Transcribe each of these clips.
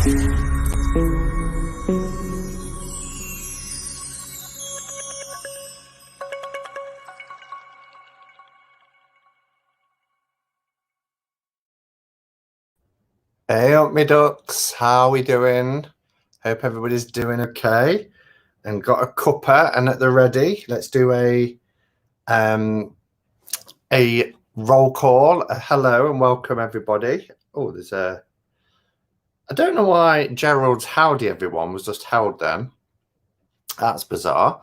Hey up me ducks, how are we doing? Hope everybody's doing okay and got a cuppa and at the ready. Let's do a roll call, a hello and welcome everybody. Oh, there's a, I don't know why Gerald's howdy everyone was just held then. That's bizarre.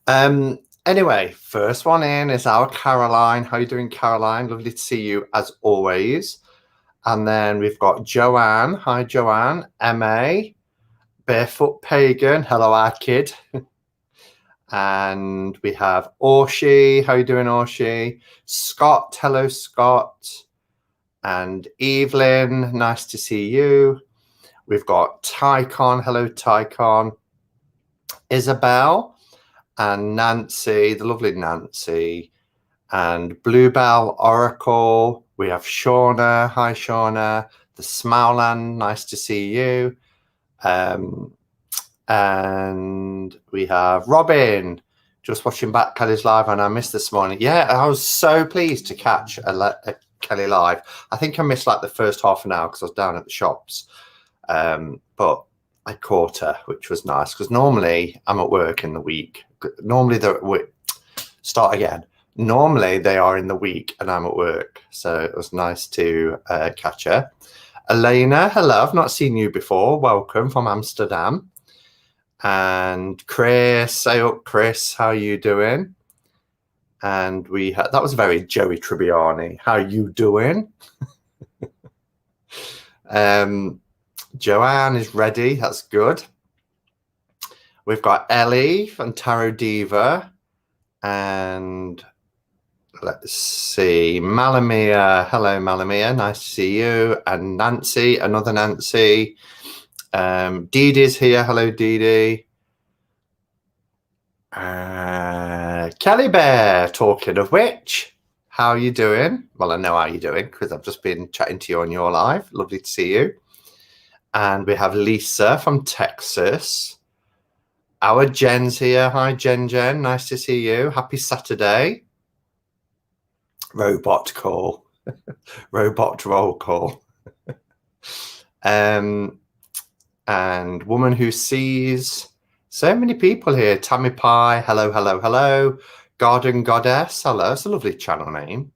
Anyway, first one in is our Caroline. How are you doing, Caroline? Lovely to see you as always. And then we've got Joanne. Hi, Joanne. M.A. Barefoot Pagan. Hello, our kid. And we have Orshi. How you doing, Orshi? Scott. Hello, Scott. And Evelyn. Nice to see you. We've got Tycon. Hello, Tycon. Isabel. And Nancy, the lovely Nancy. And Bluebell Oracle. We have Shauna. Hi, Shauna. The Smowland. Nice to see you. And we have Robin. Just watching back Kelly's live, and I missed this morning. Yeah, I was so pleased to catch a Kelly live. I think I missed like the first half an hour because I was down at the shops. But I caught her, which was nice because normally I'm at work in the week. Normally Normally they are in the week and I'm at work. So it was nice to catch her. Elena, hello. I've not seen you before. Welcome from Amsterdam. And Chris, say up, Chris. How are you doing? And we had, that was very Joey Tribbiani. How you doing? Joanne is ready. That's good. We've got Ellie from Tarot Diva. And let's see, Malamia. Hello, Malamia. Nice to see you. And Nancy, another Nancy. Dee Dee's here. Hello, Dee Dee. Kelly Bear, talking of which, how are you doing? Well, I know how you're doing because I've just been chatting to you on your live. Lovely to see you. And we have Lisa from Texas. Our Jen's here. Hi, Jen. Nice to see you. Happy Saturday. Robot call. Robot roll call. And Woman Who Sees. So many people here. Tammy Pie. Hello, hello, hello. Garden Goddess. Hello. It's a lovely channel name.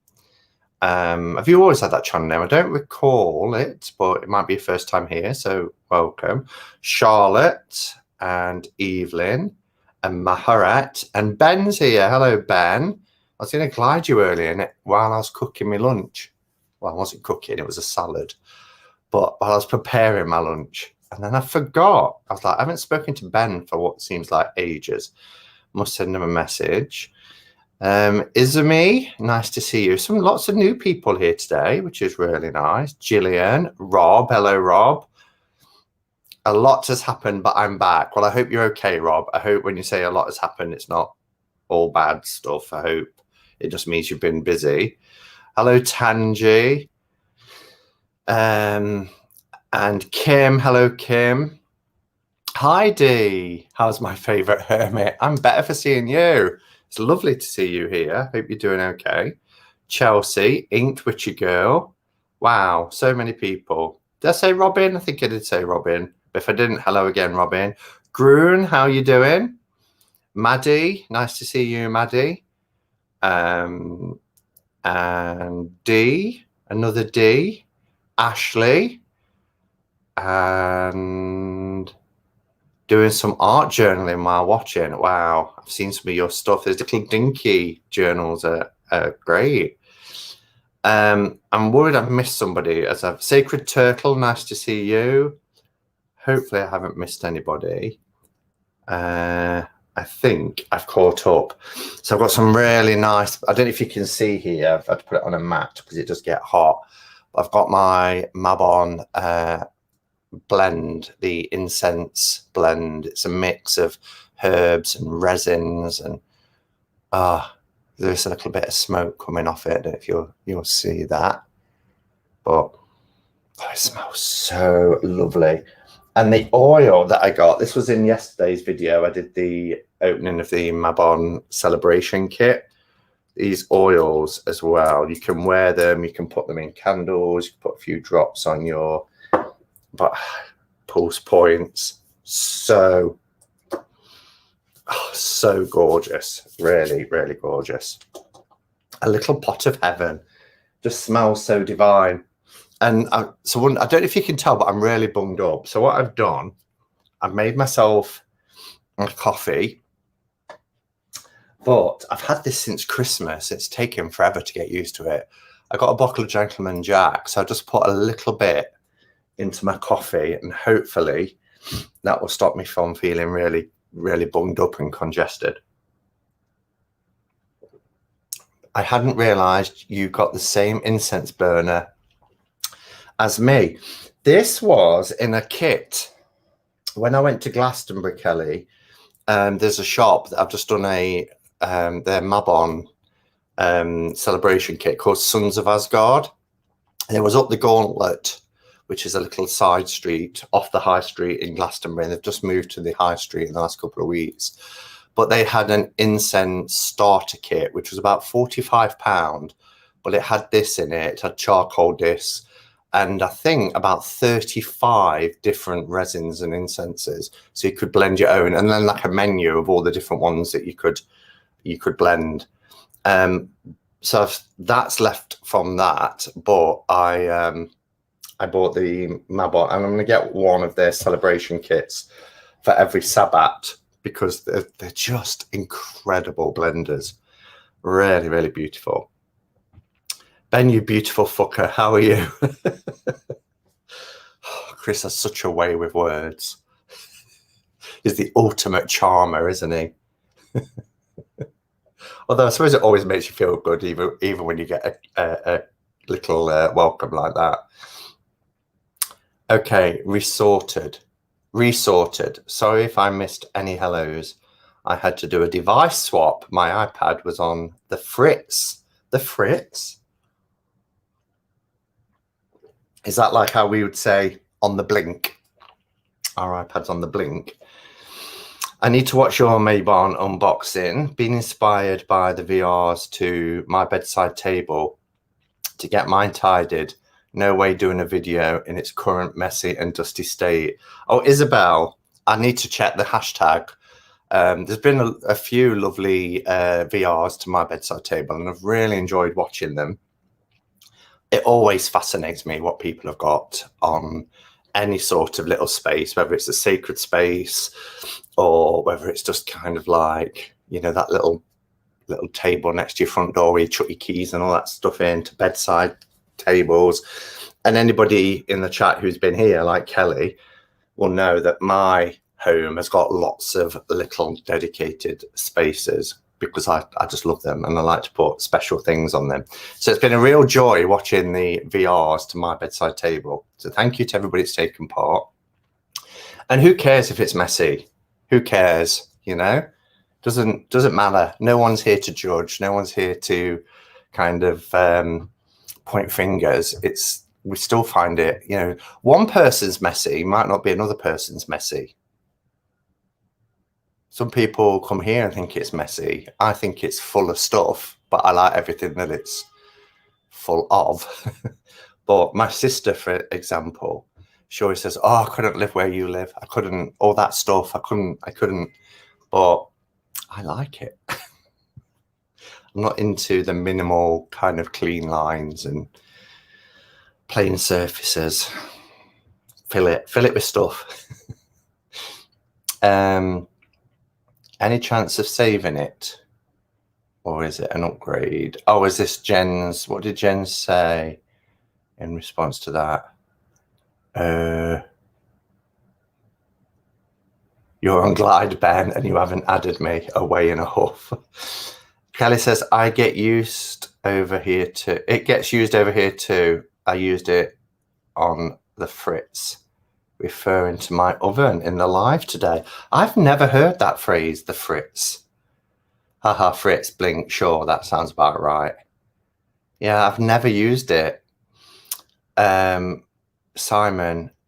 Have you always had that channel name? I don't recall it, but it might be your first time here. So welcome. Charlotte and Evelyn and Maharet and Ben's here. Hello, Ben. I was going to glide you earlier while I was cooking my lunch. Well, I wasn't cooking. It was a salad. But while I was preparing my lunch. And then I forgot. I was like, I haven't spoken to Ben for what seems like ages. Must send him a message. Izumi, nice to see you. Lots of new people here today, which is really nice. Gillian, Rob, hello, Rob. A lot has happened, but I'm back. Well, I hope you're okay, Rob. I hope when you say a lot has happened, it's not all bad stuff. I hope it just means you've been busy. Hello, Tanji. And Kim, hello, Kim. Heidi, how's my favorite hermit? I'm better for seeing you. It's lovely to see you here. Hope you're doing okay. Chelsea, Inked Witchy Girl. Wow, so many people. Did I say Robin? I think I did say Robin. But if I didn't, hello again, Robin. Groon, how are you doing? Maddie, nice to see you, Maddie. And D, another D. Ashley. And doing some art journaling while watching. Wow, I've seen some of your stuff. Those little dinky journals are great. I'm worried I've missed somebody. As a Sacred Turtle, nice to see you. Hopefully I haven't missed anybody. I think I've caught up. So I've got some really nice, I don't know if you can see here, I've had to put it on a mat because it does get hot. I've got my Mabon blend, the Incense blend. It's a mix of herbs and resins, and there's a little bit of smoke coming off it. I don't know if you'll see that, but it smells so lovely. And the oil that I got, this was in yesterday's video. I did the opening of the Mabon celebration kit. These oils as well, you can wear them, you can put them in candles, you can put a few drops on your pulse points. So gorgeous, really, really gorgeous. A little pot of heaven, just smells so divine. And I don't know if you can tell, but I'm really bunged up. So what I've done, I've made myself a coffee, but I've had this since Christmas. It's taken forever to get used to it. I got a bottle of Gentleman Jack, so I just put a little bit into my coffee, and hopefully that will stop me from feeling really, really bunged up and congested. I hadn't realised you got the same incense burner as me. This was in a kit when I went to Glastonbury, Kelly. There's a shop that I've just done their Mabon celebration kit called Sons of Asgard. And it was up the Gauntlet, which is a little side street off the high street in Glastonbury. And they've just moved to the high street in the last couple of weeks. But they had an incense starter kit, which was about £45, but it had this in it. It had charcoal discs, and I think about 35 different resins and incenses. So you could blend your own, and then like a menu of all the different ones that you could blend. So that's left from that, but I bought the Mabon, and I'm going to get one of their celebration kits for every Sabbat, because they're just incredible blenders. Really, really beautiful. Ben, you beautiful fucker, how are you? Chris has such a way with words. He's the ultimate charmer, isn't he? Although I suppose it always makes you feel good, even when you get a little welcome like that. Okay, resorted. Sorry if I missed any hellos. I had to do a device swap. My iPad was on the fritz. The fritz? Is that like how we would say on the blink? Our iPad's on the blink. I need to watch your Mabon unboxing. Been inspired by the VRs to my bedside table to get mine tidied. No way doing a video in its current messy and dusty state. Oh, Isabel, I need to check the hashtag. There's been a few lovely VRs to my bedside table, and I've really enjoyed watching them. It always fascinates me what people have got on any sort of little space, whether it's a sacred space or whether it's just kind of like, you know, that little table next to your front door where you chuck your keys and all that stuff into bedside tables. And anybody in the chat who's been here, like Kelly, will know that my home has got lots of little dedicated spaces because I just love them, and I like to put special things on them. So it's been a real joy watching the VRs to my bedside table. So thank you to everybody that's taken part. And who cares if it's messy? Who cares? You know, doesn't matter. No one's here to judge. No one's here to kind of point fingers. We still find it, you know, one person's messy might not be another person's messy. Some people come here and think it's messy. I think it's full of stuff, but I like everything that it's full of. But my sister, for example, she always says, oh, I couldn't live where you live. I couldn't, all that stuff. I couldn't, but I like it. I'm not into the minimal kind of clean lines and plain surfaces. Fill it with stuff. Any chance of saving it? Or is it an upgrade? Oh, is this Jen's? What did Jen say in response to that? You're on Glide, Ben, and you haven't added me. Away in a huff. Kelly says, I get used over here too. It gets used over here too. I used it on the fritz, referring to my oven in the live today. I've never heard that phrase, the fritz. Haha, fritz, blink. Sure, that sounds about right. Yeah, I've never used it. Simon,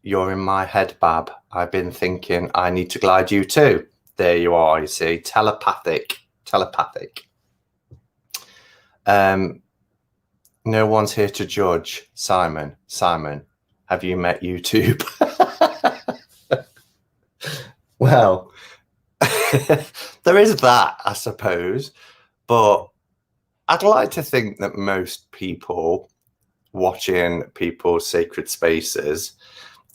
You're in my head, Bab. I've been thinking I need to glide you too. There you are, you see. Telepathic. No one's here to judge. Simon, have you met YouTube? Well, there is that, I suppose. But I'd like to think that most people watching people's sacred spaces,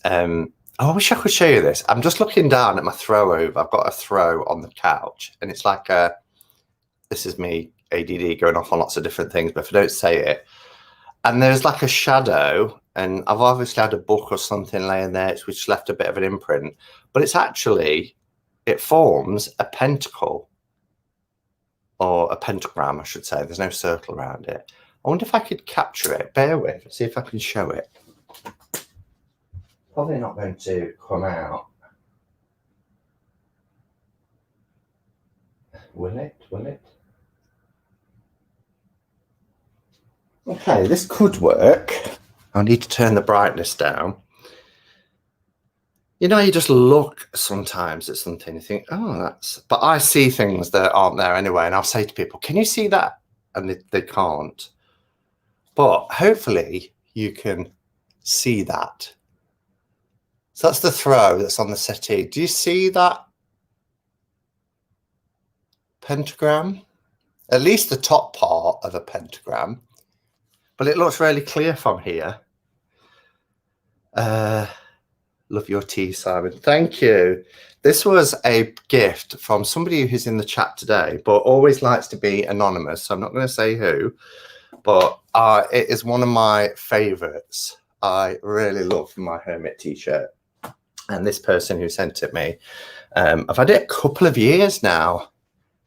I wish I could show you this. I'm just looking down at my throw over. I've got a throw on the couch, and it's like this is me, ADD, going off on lots of different things, but if I don't say it, and there's like a shadow, and I've obviously had a book or something laying there, which left a bit of an imprint, but it's actually, it forms a pentacle, or a pentagram, I should say. There's no circle around it. I wonder if I could capture it. Bear with, see if I can show it. Probably not going to come out. Will it? Okay, this could work. I need to turn the brightness down. You know, you just look sometimes at something, you think, oh, that's... But I see things that aren't there anyway, and I'll say to people, can you see that? And they can't. But hopefully you can see that. So that's the throw that's on the settee. Do you see that pentagram? At least the top part of a pentagram. But it looks really clear from here. Love your tea, Simon. Thank you. This was a gift from somebody who's in the chat today, but always likes to be anonymous. So I'm not going to say who, but it is one of my favorites. I really love my hermit t-shirt. And this person who sent it me, I've had it a couple of years now.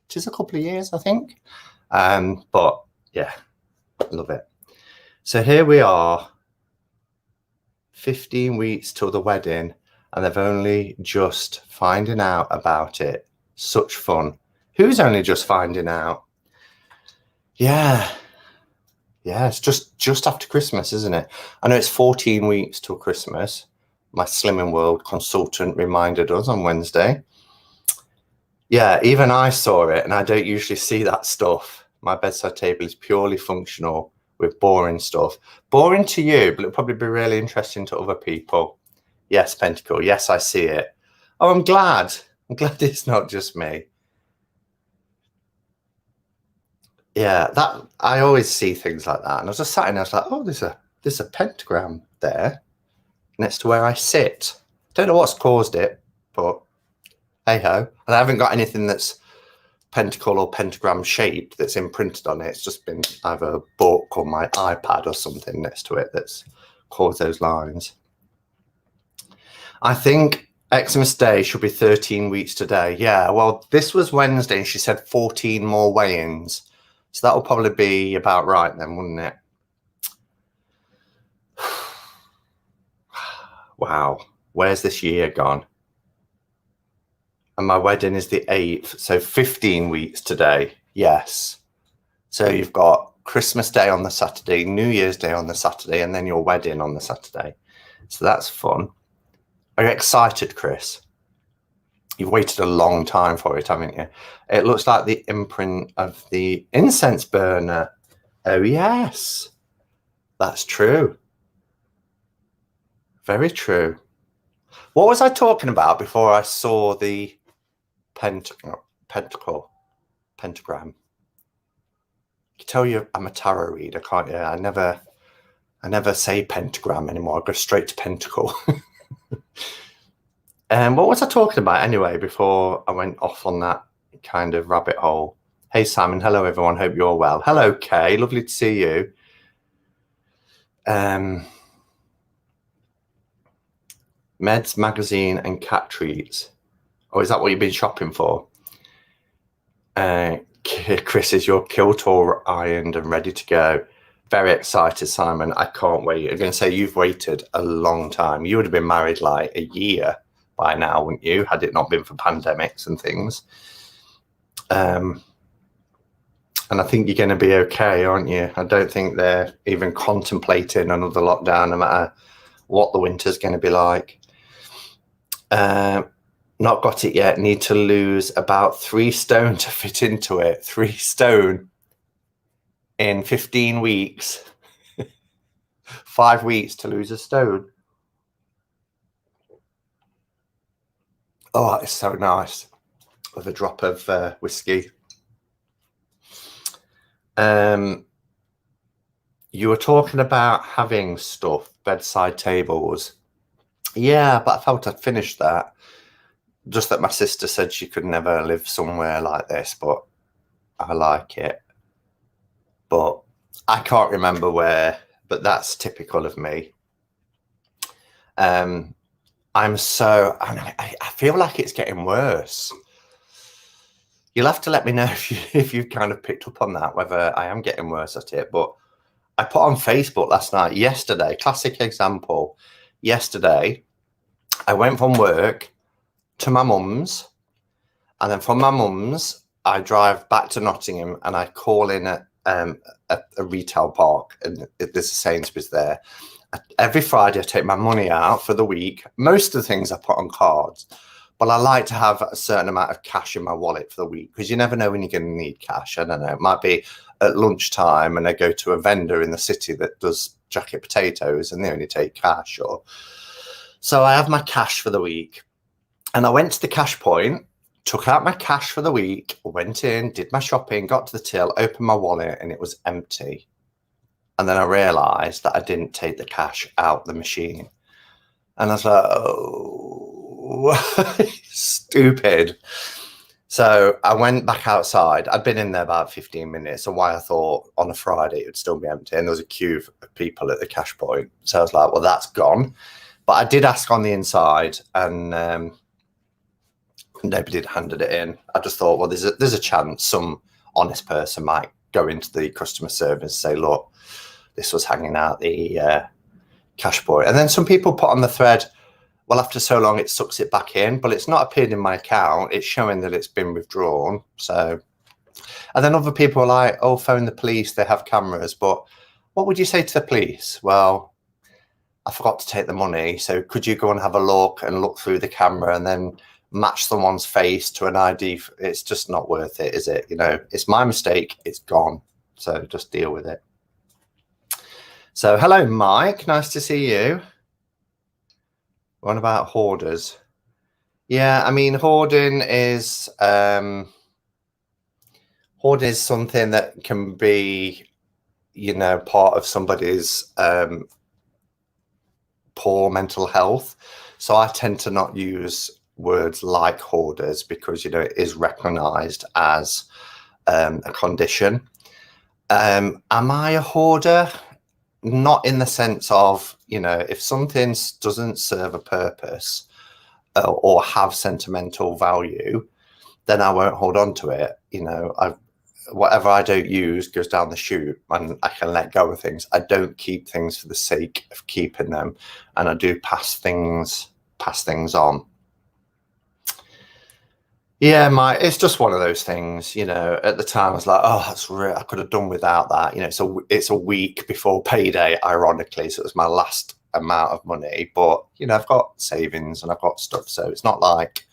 It is a couple of years, I think. But yeah, love it. So here we are, 15 weeks till the wedding, and they've only just finding out about it. Such fun. Who's only just finding out? Yeah, it's just after Christmas, isn't it? I know it's 14 weeks till Christmas. My Slimming World consultant reminded us on Wednesday. Yeah, even I saw it, and I don't usually see that stuff. My bedside table is purely functional with boring stuff. Boring to you, but it'll probably be really interesting to other people. Yes, Pentacle. Yes, I see it. Oh, I'm glad. I'm glad it's not just me. Yeah, that I always see things like that. And I was just sat and I was like, oh, there's a pentagram there next to where I sit. Don't know what's caused it, but hey ho. And I haven't got anything that's pentacle or pentagram shaped that's imprinted on it. It's just been either a book or my iPad or something next to it that's caused those lines. I think Xmas Day should be 13 weeks today. Yeah, well, this was Wednesday and she said 14 more weigh-ins. So that will probably be about right then, wouldn't it? Wow, where's this year gone? And my wedding is the 8th, so 15 weeks today. Yes. So you've got Christmas Day on the Saturday, New Year's Day on the Saturday, and then your wedding on the Saturday. So that's fun. Are you excited, Chris? You've waited a long time for it, haven't you? It looks like the imprint of the incense burner. Oh, yes. That's true. Very true. What was I talking about before I saw the pentagram? I can tell you I'm a tarot reader, can't you? I never say pentagram anymore. I go straight to pentacle. And what was I talking about anyway before I went off on that kind of rabbit hole? Hey, Simon. Hello, everyone. Hope you're well. Hello, Kay. Lovely to see you. Meds, magazine, and cat treats. Oh, is that what you've been shopping for? Chris, is your kilt all ironed and ready to go? Very excited, Simon. I can't wait. I'm going to say you've waited a long time. You would have been married like a year by now, wouldn't you? Had it not been for pandemics and things. And I think you're going to be okay, aren't you? I don't think they're even contemplating another lockdown, no matter what the winter's going to be like. Not got it yet. Need to lose about 3 stone to fit into it. 3 stone in 15 weeks. 5 weeks to lose a stone. Oh, it's so nice with a drop of whiskey. You were talking about having stuff, bedside tables. Yeah, but I felt I'd finished that. Just that my sister said she could never live somewhere like this, but I like it. But I can't remember where, but that's typical of me. I feel like it's getting worse. You'll have to let me know if you've kind of picked up on that, whether I am getting worse at it. But I put on Facebook yesterday, classic example. Yesterday, I went from work to my mum's, and then from my mum's, I drive back to Nottingham, and I call in at a retail park, and there's a Sainsbury's there. Every Friday, I take my money out for the week. Most of the things I put on cards, but I like to have a certain amount of cash in my wallet for the week, because you never know when you're going to need cash. I don't know. It might be at lunchtime and I go to a vendor in the city that does jacket potatoes and they only take cash. So I have my cash for the week. And I went to the cash point, took out my cash for the week, went in, did my shopping, got to the till, opened my wallet, and it was empty. And then I realised that I didn't take the cash out the machine. And I was like, oh, stupid. So I went back outside. I'd been in there about 15 minutes, and why I thought on a Friday it would still be empty. And there was a queue of people at the cash point. So I was like, well, that's gone. But I did ask on the inside, and nobody had handed it in. I just thought, well, there's a chance some honest person might go into the customer service and say, look, this was hanging out the cash point. And then some people put on the thread, well, after so long, it sucks it back in, but it's not appeared in my account. It's showing that it's been withdrawn. So, and then other people are like, oh, phone the police. They have cameras. But what would you say to the police? Well, I forgot to take the money. So could you go and have a look and look through the camera and then match someone's face to an ID? It's just not worth it, is it? You know, it's my mistake. It's gone. So just deal with it. So hello, Mike. Nice to see you. What about hoarders? Yeah, I mean, hoarding is something that can be, you know, part of somebody's poor mental health. So I tend to not use words like hoarders because, you know, it is recognized as a condition. Am I a hoarder? Not in the sense of, you know, if something doesn't serve a purpose or have sentimental value, then I won't hold on to it. You know, whatever I don't use goes down the chute, and I can let go of things. I don't keep things for the sake of keeping them, and I do pass things on. Yeah, it's just one of those things, you know. At the time, I was like, "Oh, that's real. I could have done without that." You know, it's a week before payday, ironically, so it was my last amount of money. But you know, I've got savings and I've got stuff, so it's not like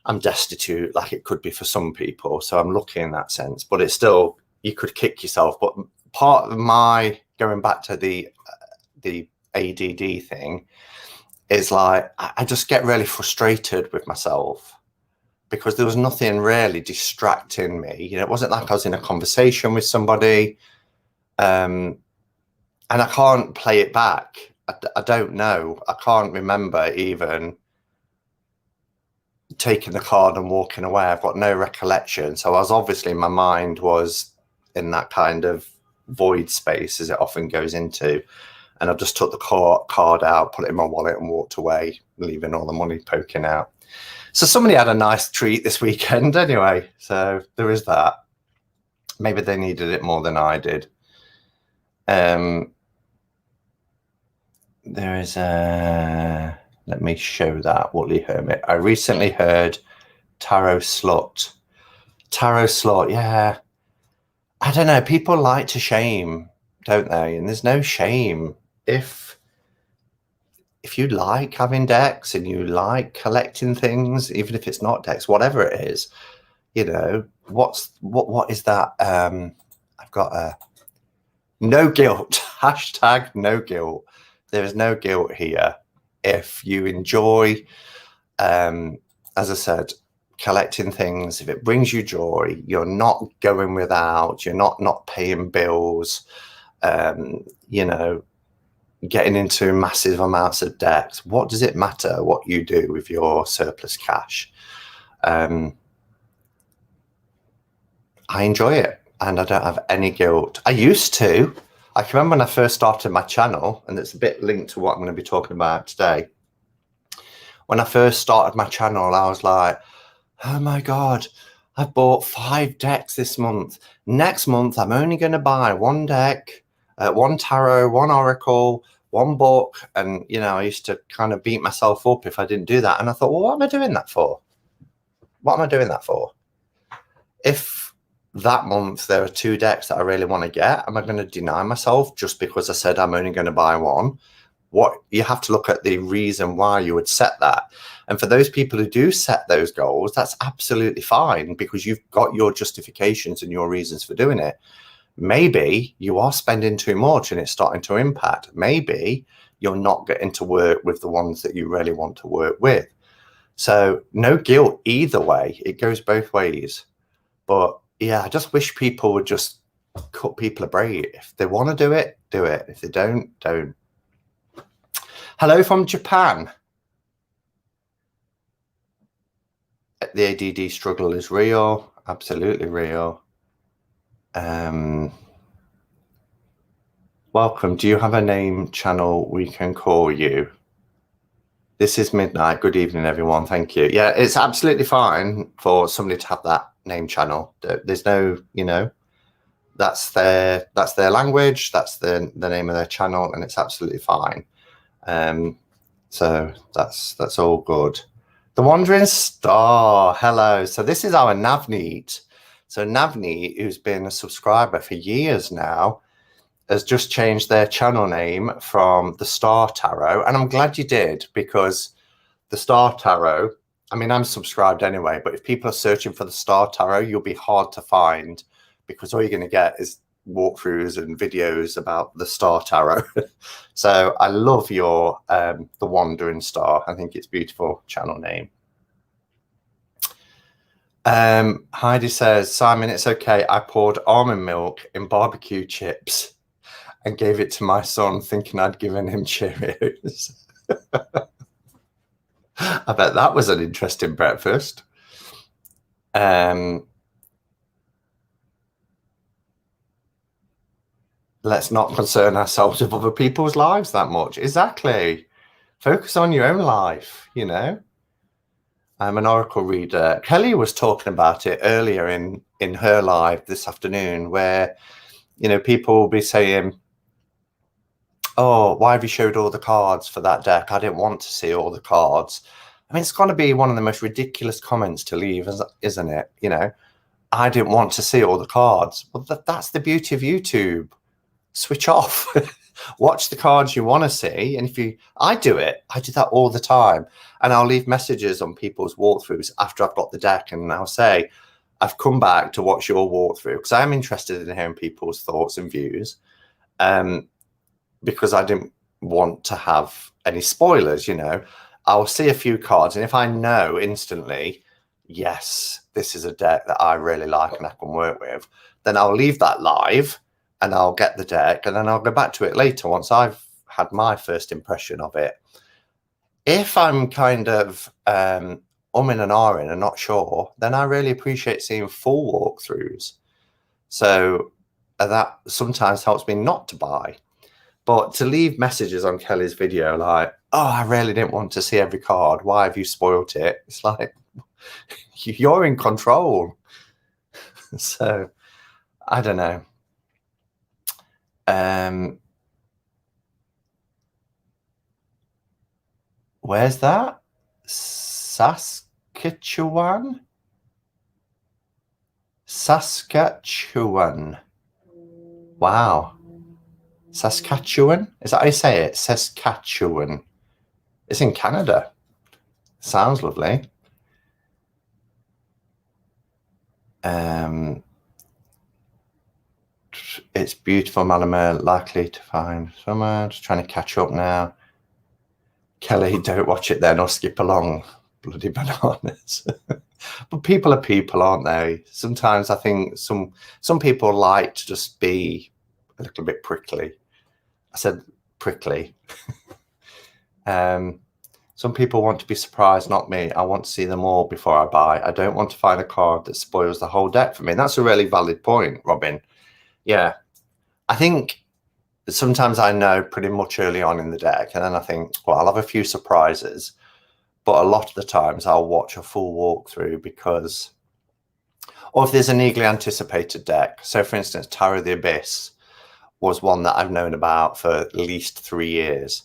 I'm destitute like it could be for some people. So I'm lucky in that sense. But it's still, you could kick yourself. But part of my going back to the ADD thing is like I just get really frustrated with myself, because there was nothing really distracting me. You know, it wasn't like I was in a conversation with somebody, and I can't play it back. I don't know. I can't remember even taking the card and walking away. I've got no recollection. So I was obviously, my mind was in that kind of void space as it often goes into. And I just took the card out, put it in my wallet and walked away, leaving all the money poking out. So somebody had a nice treat this weekend anyway. So there is that. Maybe they needed it more than I did. There is a... Let me show that, Woolly Hermit. I recently heard Tarot Slut. Tarot Slut, yeah. I don't know. People like to shame, don't they? And there's no shame. If if you like having decks and you like collecting things, even if it's not decks, whatever it is, you know, what is that? I've got a no guilt hashtag no guilt. There is no guilt here. If you enjoy, as I said, collecting things, if it brings you joy, you're not going without, you're not paying bills, you know, getting into massive amounts of debt. What does it matter what you do with your surplus cash? I enjoy it and I don't have any guilt. I used to. I can remember when I first started my channel, and it's a bit linked to what I'm going to be talking about today. When I first started my channel, I was like, oh my God, I've bought 5 decks this month. Next month, I'm only going to buy 1 deck, 1 tarot, 1 oracle, 1 book. And, you know, I used to kind of beat myself up if I didn't do that. And I thought, well, what am I doing that for? What am I doing that for? If that month there are 2 decks that I really want to get, am I going to deny myself just because I said I'm only going to buy 1? What you have to look at the reason why you would set that. And for those people who do set those goals, that's absolutely fine because you've got your justifications and your reasons for doing it. Maybe you are spending too much and it's starting to impact. Maybe you're not getting to work with the ones that you really want to work with. So no guilt either way. It goes both ways. But yeah, I just wish people would just cut people a break. If they want to do it, do it. If they don't, don't. Hello from Japan. The ADD struggle is real, absolutely real. Welcome. Do you have a name channel we can call you? This is midnight. Good evening, everyone. Thank you. Yeah, it's absolutely fine for somebody to have that name channel. There's no, you know, that's their language. That's the name of their channel, and it's absolutely fine. So that's all good. The Wandering Star, hello. So this is our Navneet. So Navneet, who's been a subscriber for years now, has just changed their channel name from the Star Tarot. And I'm glad you did, because the Star Tarot, I mean, I'm subscribed anyway, but if people are searching for the Star Tarot, you'll be hard to find because all you're going to get is walkthroughs and videos about the Star Tarot. So I love your the Wandering Star. I think it's a beautiful channel name. Heidi says, Simon, it's okay. I poured almond milk in barbecue chips and gave it to my son thinking I'd given him Cheerios. I bet that was an interesting breakfast. Let's not concern ourselves with other people's lives that much. Exactly. Focus on your own life, you know. I'm an oracle reader. Kelly was talking about it earlier in her live this afternoon, where, you know, people will be saying, oh, why have you showed all the cards for that deck? I didn't want to see all the cards. I mean, it's got to be one of the most ridiculous comments to leave, isn't it? You know, I didn't want to see all the cards. Well, that's the beauty of YouTube. Switch off. Watch the cards you want to see. And I do that all the time. And I'll leave messages on people's walkthroughs after I've got the deck. And I'll say, I've come back to watch your walkthrough because I'm interested in hearing people's thoughts and views. Because I didn't want to have any spoilers, you know. I'll see a few cards. And if I know instantly, yes, this is a deck that I really like and I can work with, then I'll leave that live. And I'll get the deck and then I'll go back to it later once I've had my first impression of it. If I'm kind of and ahhing and not sure, then I really appreciate seeing full walkthroughs. So that sometimes helps me not to buy. But to leave messages on Kelly's video like, oh, I really didn't want to see every card. Why have you spoilt it? It's like, you're in control. So I don't know. Where's that? Saskatchewan? Saskatchewan. Wow. Saskatchewan? Is that how you say it? Saskatchewan. It's in Canada. Sounds lovely. It's beautiful, Malamur. Likely to find summer. Just trying to catch up now. Kelly, don't watch it then or skip along. Bloody bananas. But people are people, aren't they? Sometimes I think some people like to just be a little bit prickly. I said prickly. Some people want to be surprised, not me. I want to see them all before I buy. I don't want to find a card that spoils the whole deck for me. And that's a really valid point, Robin. Yeah. I think sometimes I know pretty much early on in the deck, and then I think, well, I'll have a few surprises. But a lot of the times I'll watch a full walkthrough because, or if there's an eagerly anticipated deck. So for instance, Tower of the Abyss was one that I've known about for at least 3 years.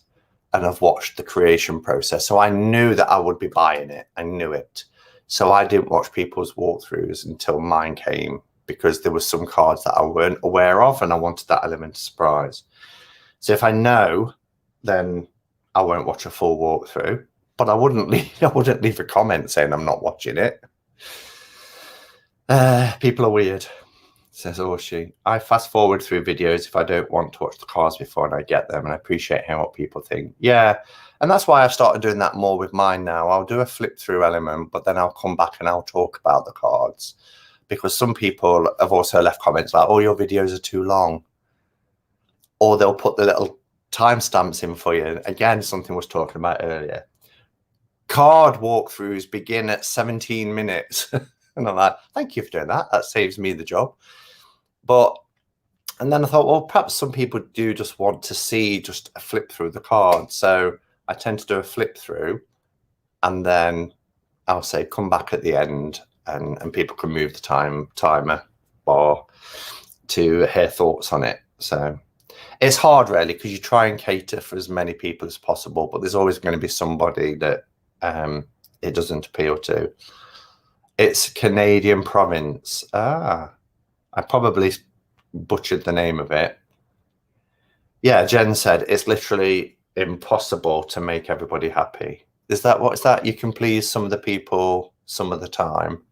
And I've watched the creation process. So I knew that I would be buying it. I knew it. So I didn't watch people's walkthroughs until mine came, because there were some cards that I weren't aware of and I wanted that element of surprise. So if I know, then I won't watch a full walkthrough, but I wouldn't leave a comment saying I'm not watching it. People are weird, says Orshi. I fast forward through videos if I don't want to watch the cards before and I get them, and I appreciate hearing what people think. Yeah, and that's why I've started doing that more with mine now. I'll do a flip through element, but then I'll come back and I'll talk about the cards, because some people have also left comments like, oh, your videos are too long, or they'll put the little timestamps in for you. Again, something I was talking about earlier. Card walkthroughs begin at 17 minutes. And I'm like, thank you for doing that. That saves me the job. And then I thought, well, perhaps some people do just want to see just a flip through the card. So I tend to do a flip through, and then I'll say, come back at the end, and people can move the timer bar to hear thoughts on it. So it's hard, really, because you try and cater for as many people as possible, but there's always going to be somebody that it doesn't appeal to. It's Canadian province. I probably butchered the name of it. Yeah, Jen said it's literally impossible to make everybody happy. Is that what is that? You can please some of the people some of the time.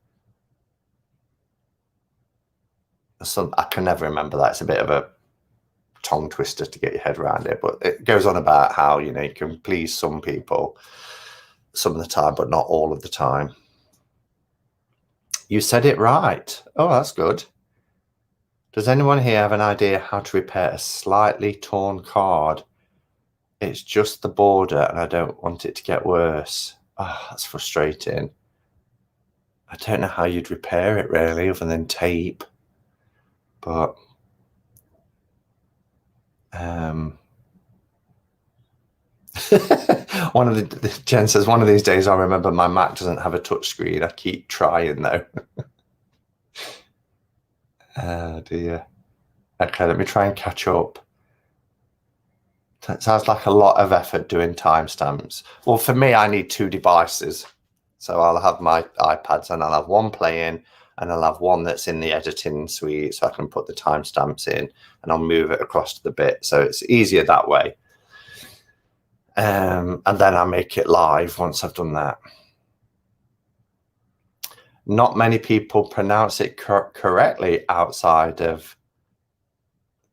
I can never remember that. It's a bit of a tongue twister to get your head around it, but it goes on about how, you know, you can please some people some of the time, but not all of the time. You said it right. Oh, that's good. Does anyone here have an idea how to repair a slightly torn card? It's just the border and I don't want it to get worse. Oh, that's frustrating. I don't know how you'd repair it, really, other than tape. But one of the Jen says, one of these days I'll remember my Mac doesn't have a touch screen. I keep trying, though. Oh, dear. Okay, let me try and catch up. That sounds like a lot of effort doing timestamps. Well, for me, I need 2 devices. So I'll have my iPads and I'll have one playing and I'll have one that's in the editing suite so I can put the timestamps in and I'll move it across to the bit. So it's easier that way. And then I make it live once I've done that. Not many people pronounce it correctly outside of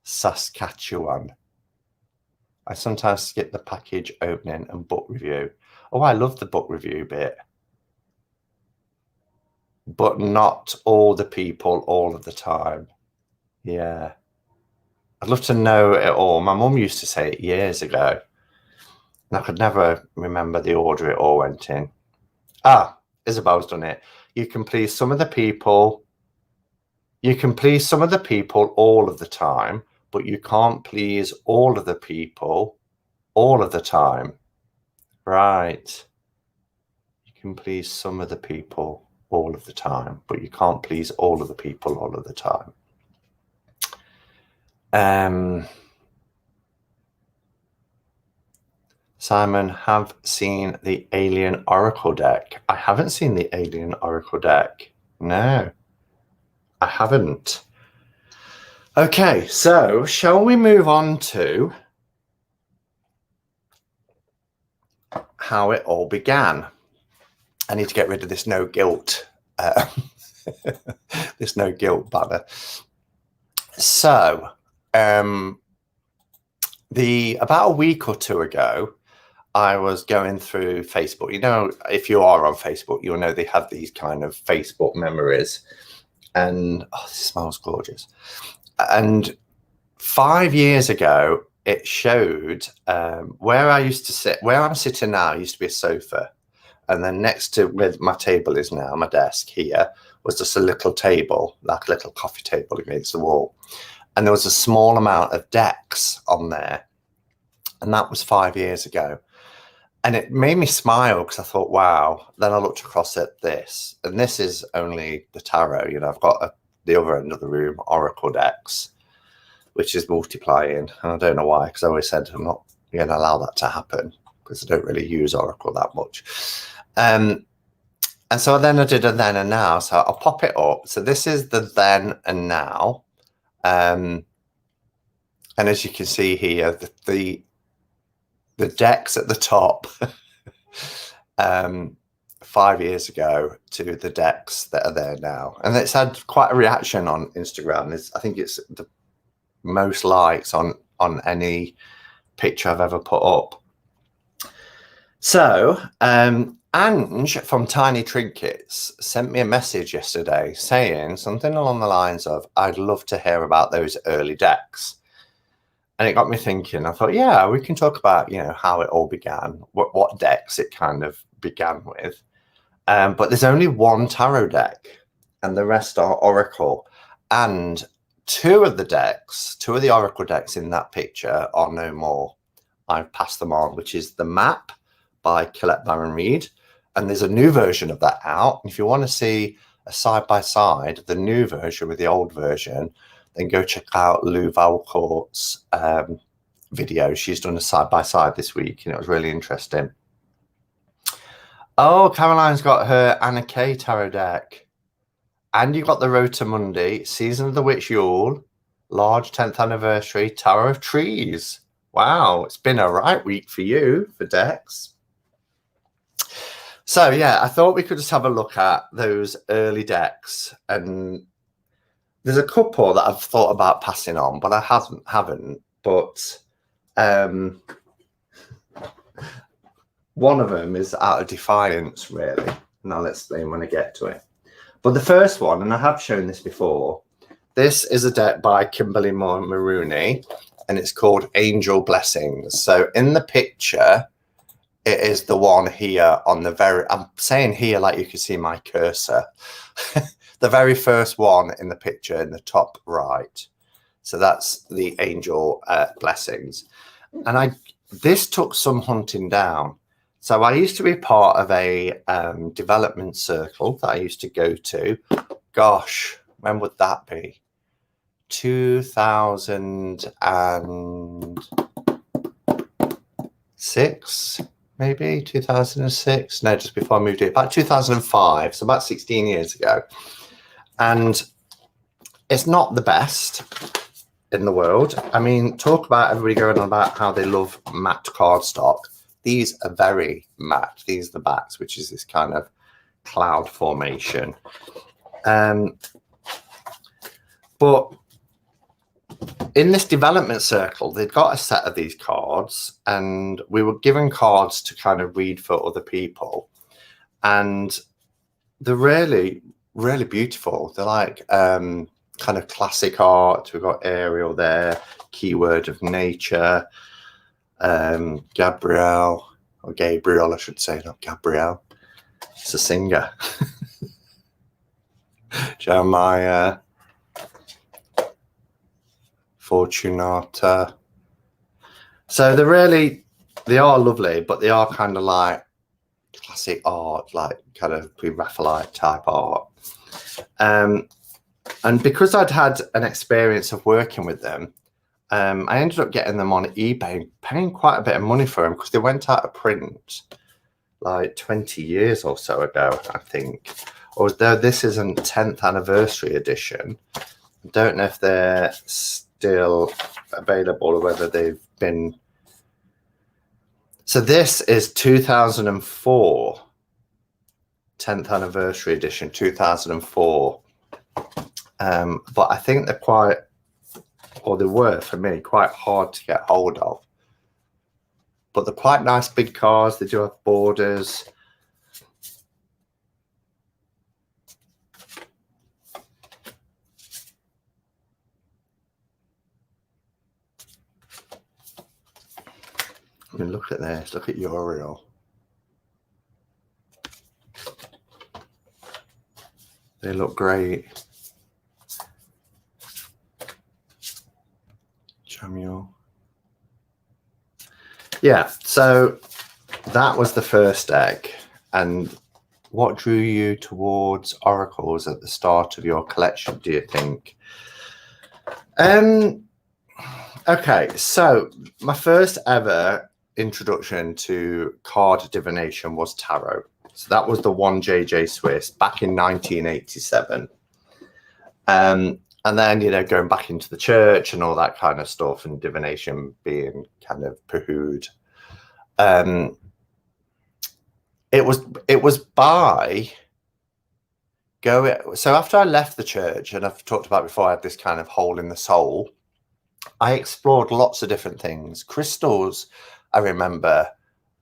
Saskatchewan. I sometimes skip the package opening and book review. Oh, I love the book review bit. But not all the people all of the time. Yeah. I'd love to know it all. My mum used to say it years ago. And I could never remember the order it all went in. Ah, Isabel's done it. You can please some of the people. You can please some of the people all of the time, but you can't please all of the people all of the time. Right. You can please some of the people all of the time, but you can't please all of the people all of the time. Simon, have seen the Alien Oracle deck. I haven't seen the Alien Oracle deck. No, I haven't. Okay, so shall we move on to how it all began. I need to get rid of this no guilt, this no guilt banner. So, about a week or two ago, I was going through Facebook. You know, if you are on Facebook, you'll know they have these kind of Facebook memories. And oh, this smells gorgeous. And 5 years ago, it showed where I used to sit. Where I'm sitting now used to be a sofa. And then next to where my table is now, my desk here, was just a little table, like a little coffee table against the wall. And there was a small amount of decks on there. And that was 5 years ago. And it made me smile because I thought, wow. Then I looked across at this. And this is only the tarot. You know, I've got the other end of the room, Oracle decks, which is multiplying. And I don't know why, because I always said I'm not going to allow that to happen because I don't really use Oracle that much. And so then I did a then and now. So I'll pop it up. So this is the then and now. And as you can see here, the decks at the top 5 years ago to the decks that are there now. And it's had quite a reaction on Instagram. I think it's the most likes on any picture I've ever put up. So Ange from Tiny Trinkets sent me a message yesterday saying something along the lines of, I'd love to hear about those early decks. And it got me thinking. I thought, yeah, we can talk about, you know, how it all began, what decks it kind of began with. But there's only one tarot deck and the rest are Oracle. And two of the Oracle decks in that picture are no more. I've passed them on, which is the Map by Colette Baron Reid. And there's a new version of that out. If you want to see a side-by-side, the new version with the old version, then go check out Lou Valcourt's video. She's done a side-by-side this week, and it was really interesting. Oh, Caroline's got her Anna Kay tarot deck. And you got the Rotamundi, Season of the Witch Yule, large 10th anniversary, Tower of Trees. Wow, it's been a right week for you, for decks. So, yeah, I thought we could just have a look at those early decks. And there's a couple that I've thought about passing on, but I haven't. But one of them is out of defiance, really. And I'll explain when I get to it. But the first one, and I have shown this before, this is a deck by Kimberly Maroney, and it's called Angel Blessings. So in the picture, it is the one here on the very, I'm saying here like you can see my cursor, the very first one in the picture in the top right. So that's the Angel Blessings. And this took some hunting down. So I used to be part of a development circle that I used to go to. Gosh, when would that be? 2006, maybe 2006. No, just before I moved here, about 2005. So about 16 years ago. And it's not the best in the world. I mean, talk about everybody going on about how they love matte cardstock. These are very matte. These are the backs, which is this kind of cloud formation. But in this development circle, they'd got a set of these cards, and we were given cards to kind of read for other people. And they're really, really beautiful. They're like kind of classic art. We've got Ariel there, keyword of nature. Gabriel, I should say, not Gabrielle. It's a singer. Jeremiah, Fortunata. So they are lovely, but they are kind of like classic art, like kind of pre-Raphaelite type art. And because I'd had an experience of working with them, I ended up getting them on eBay, paying quite a bit of money for them because they went out of print like 20 years or so ago, I think. Although this is a 10th anniversary edition. I don't know if they're still available or whether they've been So this is 2004, 10th anniversary edition, 2004. But I think they're quite, or they were for me, quite hard to get hold of. But they're quite nice big cars. They do have borders. I mean, look at this. Look at Uriel. They look great. Jamul. Yeah, so that was the first deck. And what drew you towards oracles at the start of your collection, do you think? Okay, so my first ever introduction to card divination was tarot. So that was the one JJ Swiss back in 1987. And then, you know, going back into the church and all that kind of stuff, and divination being kind of pooh-hooed. It was by going. So after I left the church, and I've talked about before, I had this kind of hole in the soul. I explored lots of different things. Crystals, I remember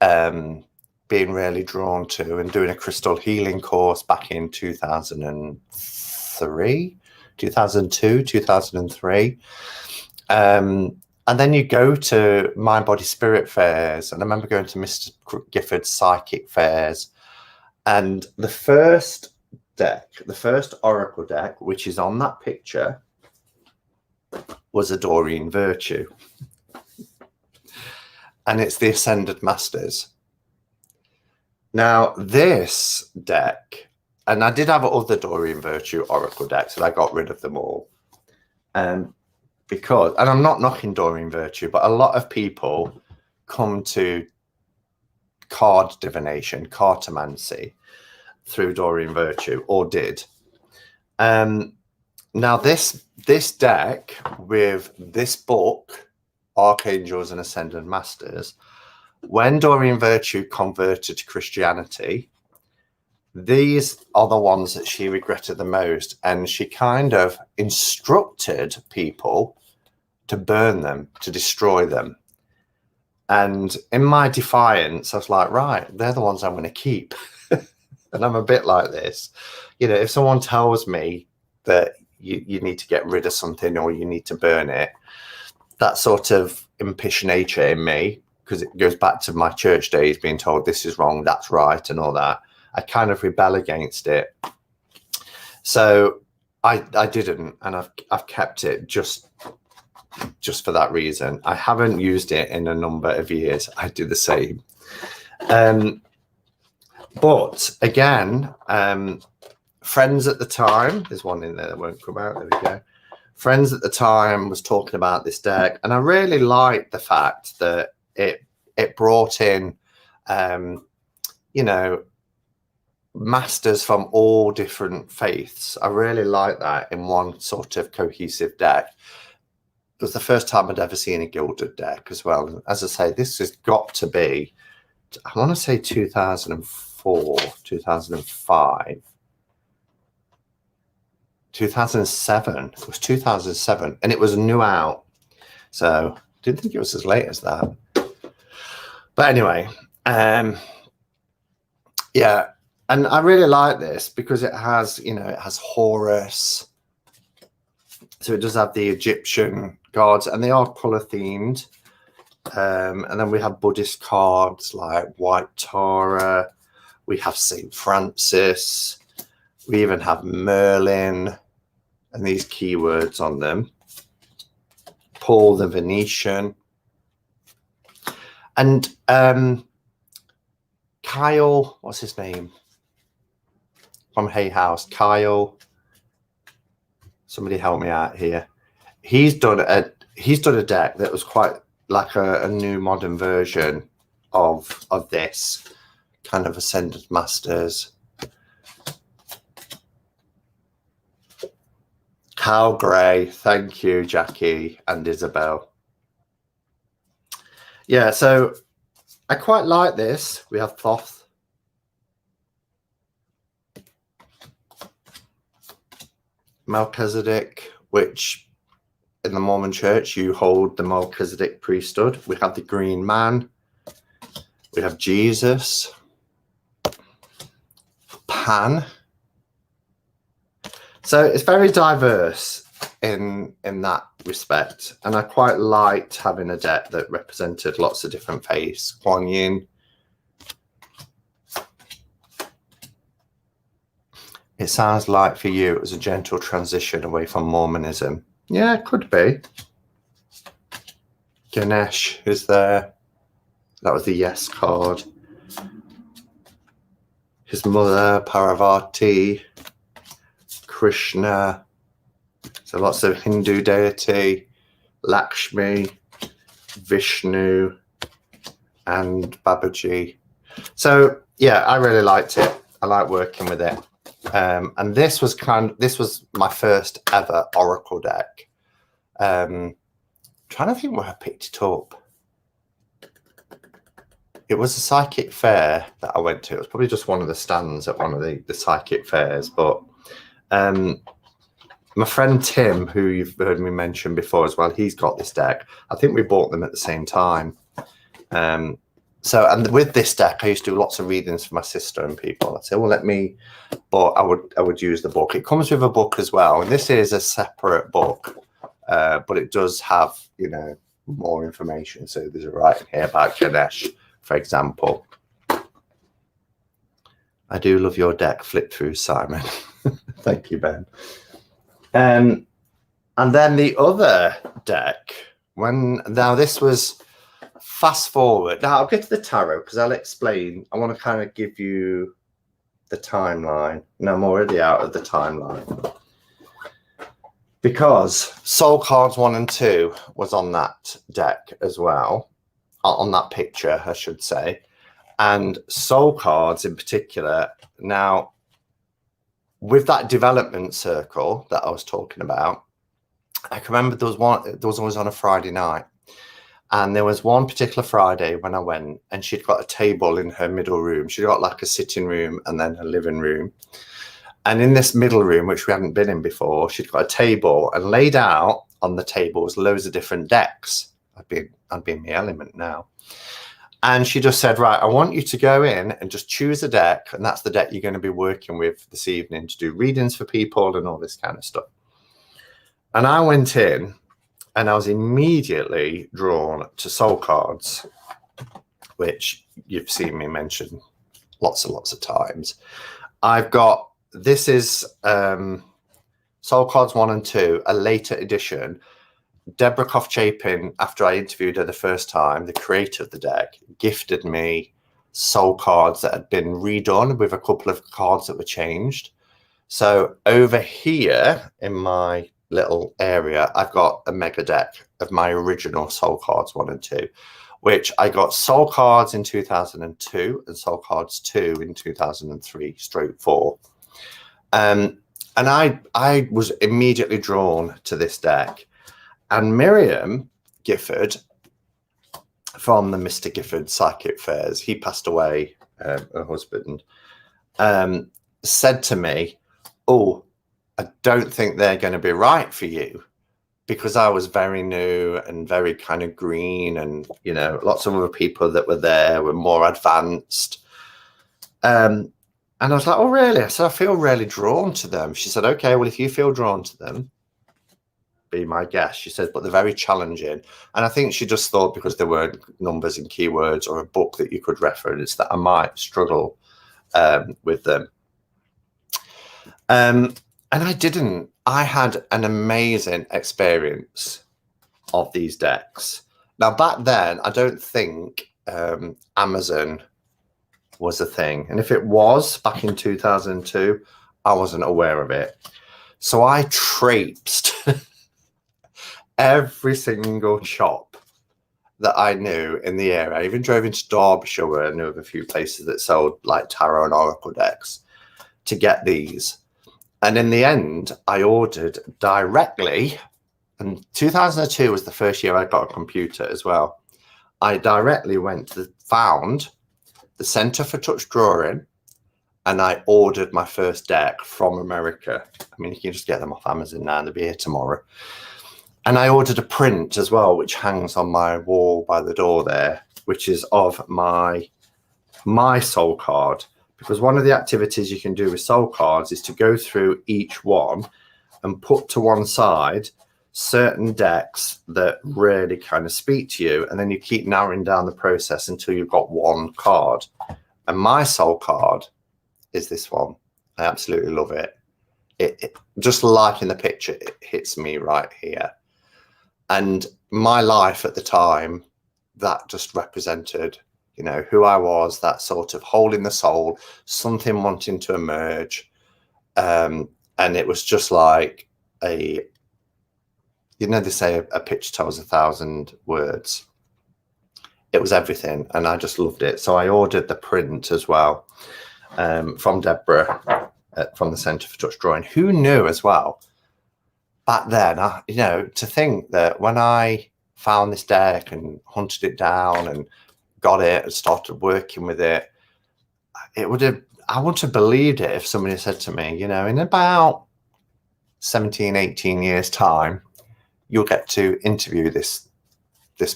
being really drawn to, and doing a crystal healing course back in 2003, 2002, 2003. And then you go to Mind, Body, Spirit fairs. And I remember going to Mr. Gifford's psychic fairs. And the first deck, the first oracle deck, which is on that picture, was a Doreen Virtue. And it's the Ascended Masters. Now, this deck, and I did have other Doreen Virtue oracle decks, and I got rid of them all. Because, and I'm not knocking Doreen Virtue, but a lot of people come to card divination, cartomancy, through Doreen Virtue, or did. Now this deck with this book, Archangels and Ascended Masters, when Doreen Virtue converted to Christianity, these are the ones that she regretted the most, and she kind of instructed people to burn them, to destroy them. And in my defiance, I was like, right, they're the ones I'm going to keep. And I'm a bit like this. You know, if someone tells me that you need to get rid of something or you need to burn it, that sort of impish nature in me, because it goes back to my church days, being told this is wrong, that's right, and all that, I kind of rebel against it. So I didn't, and I've kept it just for that reason. I haven't used it in a number of years. I do the same. But again, friends at the time, there's one in there that won't come out. There we go. Friends at the time was talking about this deck, and I really liked the fact that it brought in, you know, masters from all different faiths. I really like that in one sort of cohesive deck. It was the first time I'd ever seen a gilded deck as well. As I say, this has got to be, I want to say 2004, 2005, 2007. It was 2007, and it was new out. So I didn't think it was as late as that. But anyway, yeah. And I really like this because it has, you know, it has Horus. So it does have the Egyptian gods, and they are color themed. And then we have Buddhist cards like White Tara. We have Saint Francis. We even have Merlin and these keywords on them. Paul the Venetian. And Kyle, what's his name? From Hay House, Kyle. Somebody help me out here. He's done a deck that was quite like a new modern version of this kind of Ascended Masters. How Gray, thank you, Jackie and Isabel. Yeah, so I quite like this. We have Thoth. Melchizedek, which in the Mormon church, you hold the Melchizedek priesthood. We have the green man. We have Jesus. Pan. So it's very diverse in that respect. And I quite liked having a deck that represented lots of different faiths. Kuan Yin. It sounds like for you it was a gentle transition away from Mormonism. Yeah, it could be. Ganesh is there. That was the yes card. His mother, Parvati, Krishna. So lots of Hindu deity, Lakshmi, Vishnu, and Babaji. So yeah, I really liked it. I like working with it. And this was my first ever Oracle deck. Trying to think where I picked it up. It was a psychic fair that I went to. It was probably just one of the stands at one of the psychic fairs. But my friend Tim, who you've heard me mention before as well, he's got this deck. I think we bought them at the same time. So, and with this deck, I used to do lots of readings for my sister and people. I'd say, well, but I would use the book. It comes with a book as well. And this is a separate book, but it does have, you know, more information. So there's a writing here about Ganesh, for example. I do love your deck flip through, Simon. Thank you, Ben. And then the other deck, now this was fast forward. Now I'll get to the tarot because I'll explain. I want to kind of give you the timeline. No, I'm already out of the timeline. Because Soul Cards 1 and 2 was on that deck as well. On that picture, I should say. And Soul Cards in particular. Now, with that development circle that I was talking about, I can remember there was always on a Friday night. And there was one particular Friday when I went and she'd got a table in her middle room. She'd got like a sitting room and then a living room. And in this middle room, which we hadn't been in before, she'd got a table and laid out on the table was loads of different decks. I'd be in my element now. And she just said, right, I want you to go in and just choose a deck. And that's the deck you're going to be working with this evening to do readings for people and all this kind of stuff. And I went in and I was immediately drawn to Soul Cards, which you've seen me mention lots and lots of times. This is Soul Cards 1 and 2, a later edition. Deborah Koff-Chapin, after I interviewed her the first time, the creator of the deck, gifted me Soul Cards that had been redone with a couple of cards that were changed. So over here in my little area, I've got a mega deck of my original Soul Cards 1 and 2, which I got Soul Cards in 2002 and Soul Cards 2 in 2003/4. And I was immediately drawn to this deck. And Miriam Gifford from the Mr. Gifford Psychic Fairs, he passed away, her husband, said to me, oh, I don't think they're going to be right for you, because I was very new and very kind of green, and, you know, lots of other people that were there were more advanced. And I was like, oh, really? I said, I feel really drawn to them. She said, okay, well, if you feel drawn to them, be my guest. She said, but they're very challenging. And I think she just thought because there weren't numbers and keywords or a book that you could reference that I might struggle with them. And I didn't. I had an amazing experience of these decks. Now, back then, I don't think Amazon was a thing. And if it was back in 2002, I wasn't aware of it. So I traipsed every single shop that I knew in the area. I even drove into Derbyshire, where I knew of a few places that sold like tarot and oracle decks, to get these. And in the end, I ordered directly. And 2002 was the first year I got a computer as well. I directly found the Center for Touch Drawing, and I ordered my first deck from America. I mean, you can just get them off Amazon now, and they'll be here tomorrow. And I ordered a print as well, which hangs on my wall by the door there, which is of my soul card. Because one of the activities you can do with soul cards is to go through each one and put to one side certain decks that really kind of speak to you. And then you keep narrowing down the process until you've got one card. And my soul card is this one. I absolutely love it. It just like in the picture, it hits me right here. And my life at the time, that just represented, you know, who I was, that sort of hole in the soul, something wanting to emerge. And it was just like you know, they say a picture tells 1,000 words. It was everything. And I just loved it. So I ordered the print as well from Deborah from the Center for Touch Drawing. Who knew as well back then, you know, to think that when I found this deck and hunted it down and got it and started working with it, I wouldn't have believed it if somebody said to me, you know, in about 17, 18 years time, you'll get to interview this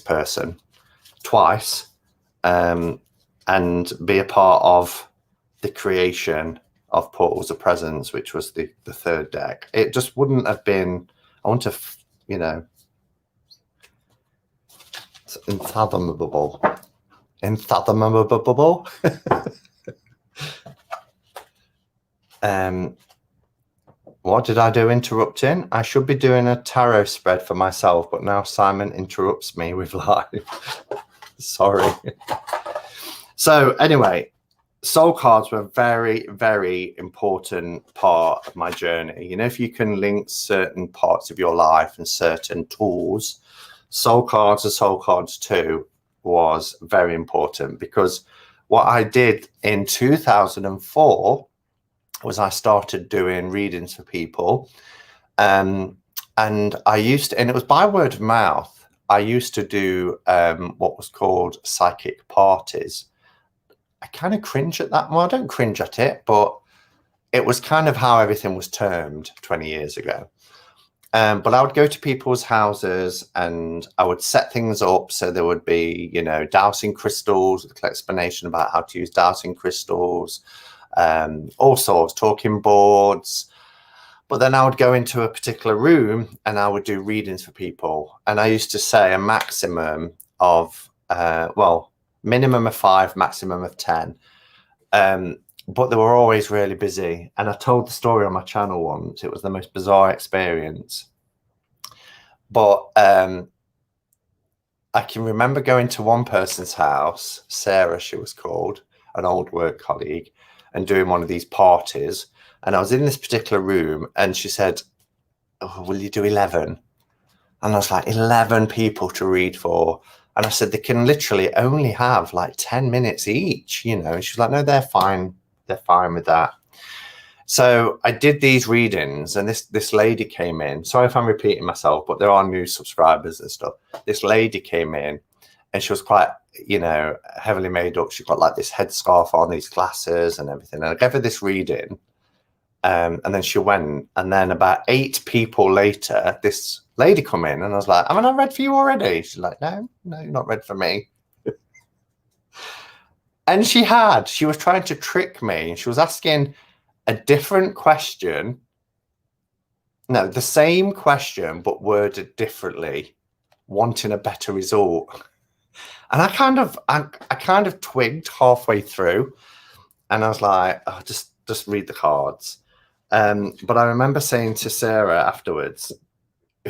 person twice and be a part of the creation of Portals of Presence, which was the third deck. It just wouldn't have been, I want to, you know, it's unfathomable. What did I do interrupting? I should be doing a tarot spread for myself, but now Simon interrupts me with live. Sorry. So anyway, soul cards were a very, very important part of my journey. You know, if you can link certain parts of your life and certain tools, soul cards and soul cards too was very important, because what I did in 2004 was I started doing readings for people. And I used to, and it was by word of mouth. I used to do what was called psychic parties. I kind of cringe at that. Well, I don't cringe at it, but it was kind of how everything was termed 20 years ago. But I would go to people's houses and I would set things up. So there would be, you know, dowsing crystals, with an explanation about how to use dowsing crystals, all sorts, talking boards. But then I would go into a particular room and I would do readings for people. And I used to say a maximum of, minimum of 5, maximum of 10. But they were always really busy. And I told the story on my channel once. It was the most bizarre experience. But I can remember going to one person's house, Sarah, she was called, an old work colleague, and doing one of these parties. And I was in this particular room and she said, "Oh, will you do 11? And I was like, 11 people to read for. And I said, they can literally only have like 10 minutes each, you know. And she's like, no, they're fine. They're fine with that. So I did these readings and this lady came in. Sorry if I'm repeating myself, but there are new subscribers and stuff. This lady came in and she was quite, you know, heavily made up. She got like this headscarf on, these glasses and everything. And I gave her this reading. And then she went, and then about 8 people later, this lady come in, and I was like, haven't I read for you already? She's like, no, you're not read for me. And she was trying to trick me. She was asking a different question. No, the same question, but worded differently, wanting a better result. And I kind of twigged halfway through, and I was like, oh, just read the cards. But I remember saying to Sarah afterwards,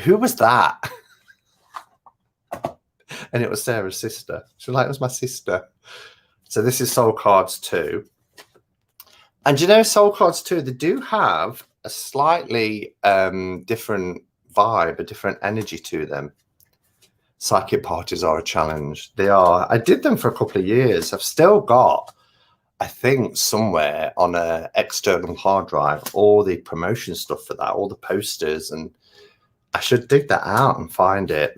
who was that? And it was Sarah's sister. She was like, it was my sister. So this is Soul Cards 2. And you know, Soul Cards 2, they do have a slightly different vibe, a different energy to them. Psychic parties are a challenge. They are. I did them for a couple of years. I've still got, I think, somewhere on an external hard drive, all the promotion stuff for that, all the posters, and I should dig that out and find it.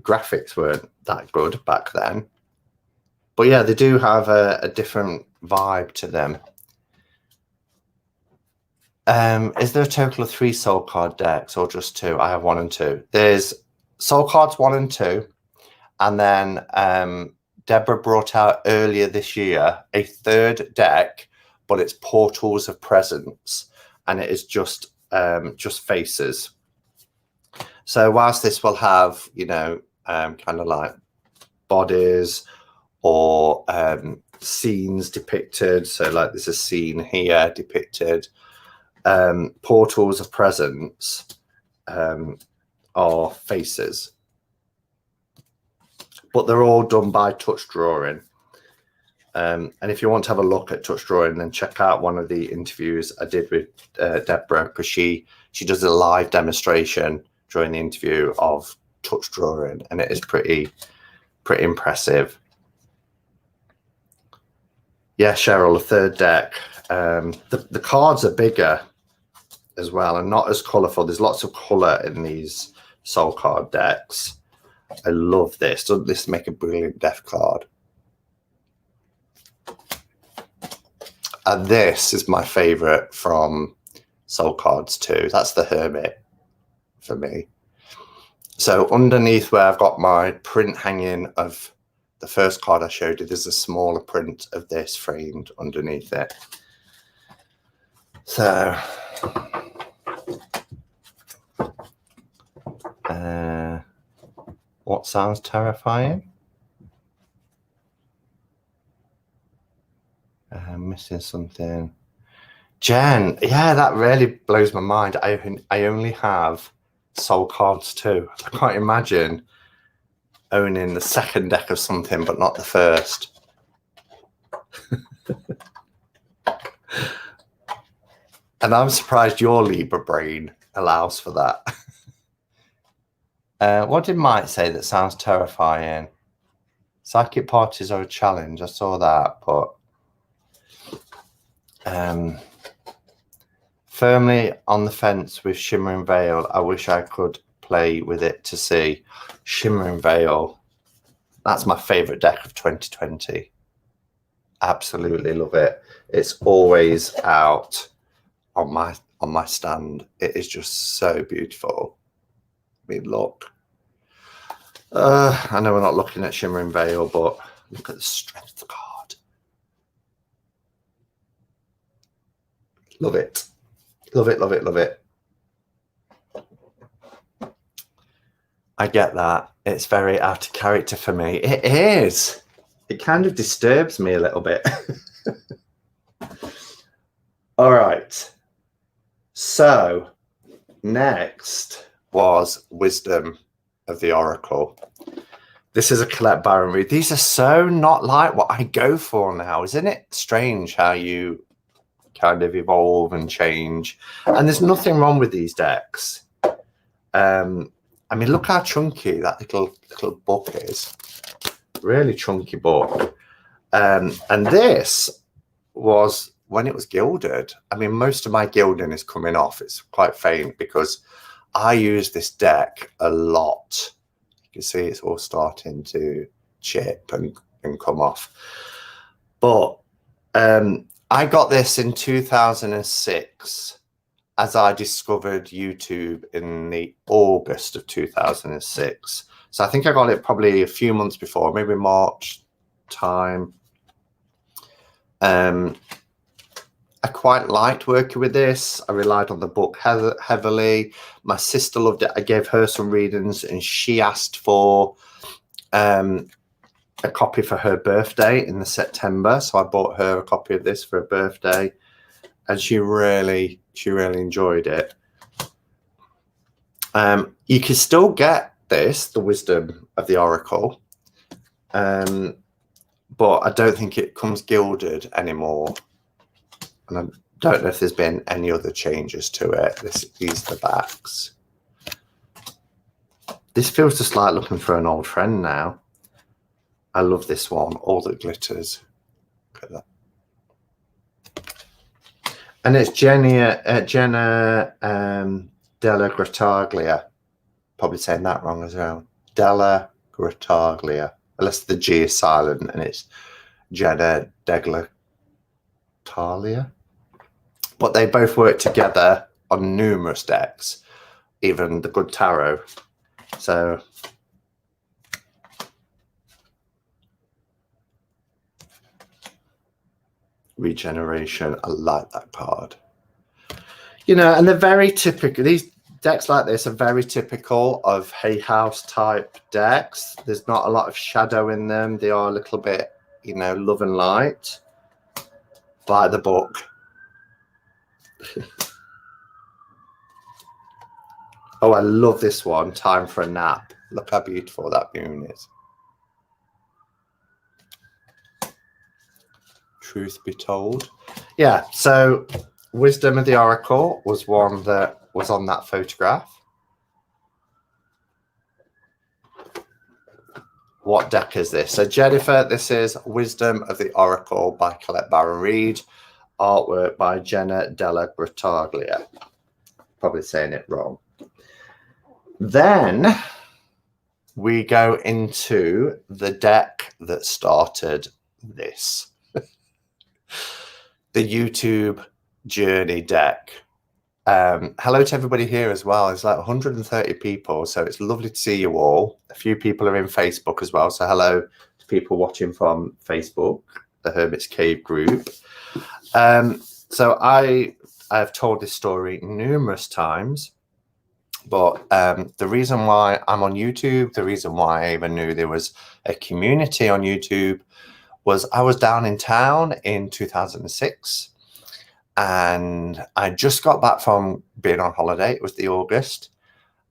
graphics weren't that good back then. But yeah, they do have a different vibe to them. Is there a total of 3 soul card decks or just 2? I have 1 and 2. There's soul cards 1 and 2. And then Deborah brought out earlier this year a 3rd deck, but it's Portals of Presence, and it is just faces. So whilst this will have, you know, kind of like bodies or scenes depicted, so like there's a scene here depicted, Portals of Presence are faces, but they're all done by touch drawing. And if you want to have a look at touch drawing, then check out one of the interviews I did with Deborah, because she does a live demonstration during the interview of touch drawing, and it is pretty impressive. Yeah, Cheryl, a 3rd deck. The cards are bigger as well and not as colourful. There's lots of colour in these soul card decks. I love this. Doesn't this make a brilliant death card? And this is my favourite from Soul Cards 2. That's the Hermit for me. So underneath where I've got my print hanging of the first card I showed you, there's a smaller print of this framed underneath it. So what sounds terrifying? I'm missing something. Jen, yeah, that really blows my mind. I only have Soul Cards 2. I can't imagine owning the 2nd deck of something but not the 1st. And I'm surprised your Libra brain allows for that. What did Mike say that sounds terrifying? Psychic parties are a challenge. I saw that, but firmly on the fence with Shimmering Veil. I wish I could play with it to see. Shimmering Veil, that's my favourite deck of 2020. Absolutely love it. It's always out on my stand. It is just so beautiful. I mean, look. I know we're not looking at Shimmering Veil, but look at the strength of the card. Love it. Love it, love it, love it. I get that. It's very out of character for me. It is. It kind of disturbs me a little bit. All right. So next was Wisdom of the Oracle. This is a Colette Baron read. These are so not like what I go for now. Isn't it strange how you kind of evolve and change? And there's nothing wrong with these decks. I mean, look how chunky that little book is. Really chunky book. And this was when it was gilded. I mean, most of my gilding is coming off. It's quite faint because I use this deck a lot. You can see it's all starting to chip and come off. But I got this in 2006 as I discovered YouTube in the August of 2006. So I think I got it probably a few months before, maybe March time. I quite liked working with this. I relied on the book heavily. My sister loved it. I gave her some readings and she asked for a copy for her birthday in the September. So I bought her a copy of this for her birthday and she really enjoyed it. You can still get this, the Wisdom of the Oracle, but I don't think it comes gilded anymore. And I don't know if there's been any other changes to it. These are the backs. This feels just like looking for an old friend now. I love this one, all that glitters. Look at that. And it's Jenna Della Grataglia. Probably saying that wrong as well. della Grottaglia, unless the G is silent and it's Jenna della Grottaglia. But they both work together on numerous decks, even the Good Tarot. So Regeneration, I like that card. You know, and they're very typical. These decks like this are very typical of Hay House type decks. There's not a lot of shadow in them. They are a little bit, you know, love and light. By the book. Oh, I love this one. Time for a Nap. Look how beautiful that moon is. Truth be told. Yeah, so Wisdom of the Oracle was one that was on that photograph. What deck is this? So Jennifer, this is Wisdom of the Oracle by Colette Baron Reid. Artwork by Jenna della Grottaglia. Probably saying it wrong. Then we go into the deck that started this. The YouTube Journey deck. Hello to everybody here as well. It's like 130 people, so it's lovely to see you all. A few people are in Facebook as well, so hello to people watching from Facebook, the Hermit's Cave group. So I've told this story numerous times, but the reason why I'm on YouTube, the reason why I even knew there was a community on YouTube was I was down in town in 2006 and I just got back from being on holiday. It was the August.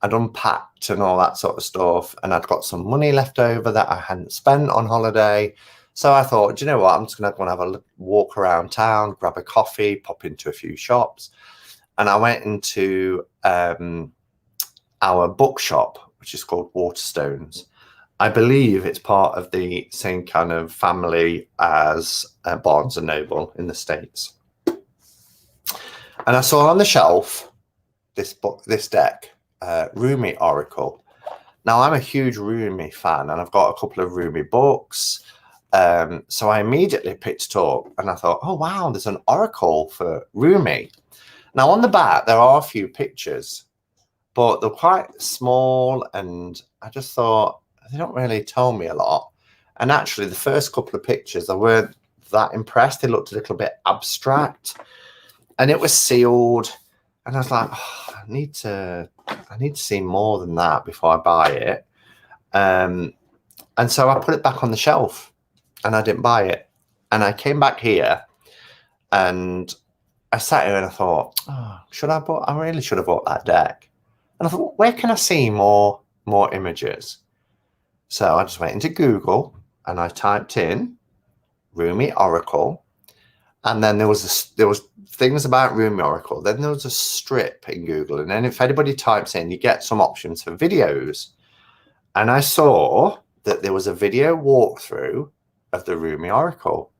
I'd unpacked and all that sort of stuff, and I'd got some money left over that I hadn't spent on holiday. So I thought, do you know what? I'm just going to go and have a walk around town, grab a coffee, pop into a few shops. And I went into our bookshop, which is called Waterstones. I believe it's part of the same kind of family as Barnes & Noble in the States. And I saw on the shelf this book, this deck, Rumi Oracle. Now, I'm a huge Rumi fan, and I've got a couple of Rumi books. So I immediately picked it up, and I thought, oh, wow, there's an oracle for Rumi. Now, on the back, there are a few pictures, but they're quite small, and I just thought, they don't really tell me a lot. And actually, the first couple of pictures, I weren't that impressed. They looked a little bit abstract, and it was sealed. And I was like, oh, I need to see more than that before I buy it. And so I put it back on the shelf, and I didn't buy it. And I came back here, and I sat here and I thought, oh, I really should have bought that deck. And I thought, where can I see more images? So I just went into Google and I typed in Rumi Oracle, and then there was things about Rumi Oracle. Then there was a strip in Google, and then if anybody types in, you get some options for videos. And I saw that there was a video walkthrough of the Rumi Oracle,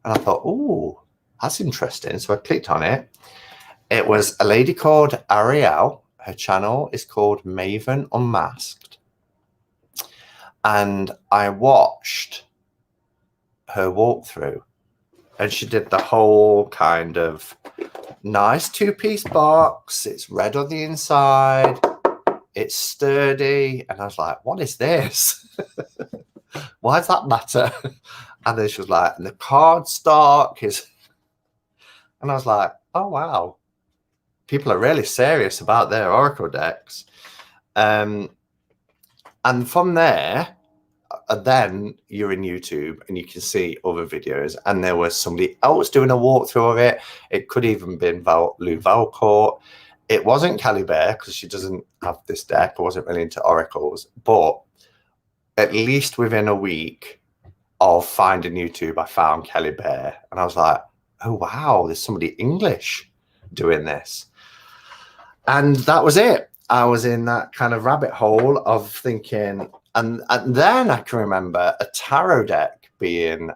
and I thought, oh, that's interesting. So I clicked on it. It was a lady called Ariel. Her channel is called Maven Unmasked. And I watched her walkthrough, and she did the whole kind of nice two-piece box. It's red on the inside. It's sturdy. And I was like, what is this? Why does that matter? And then she was like, and the cardstock is... And I was like, oh, wow. People are really serious about their Oracle decks. And from there, then you're in YouTube and you can see other videos. And there was somebody else doing a walkthrough of it. It could even been Lou Valcourt. It wasn't Callie Bear because she doesn't have this deck. I wasn't really into oracles. But at least within a week of finding YouTube, I found Callie Bear. And I was like, oh, wow, there's somebody English doing this. And that was it. I was in that kind of rabbit hole of thinking, and then I can remember a tarot deck being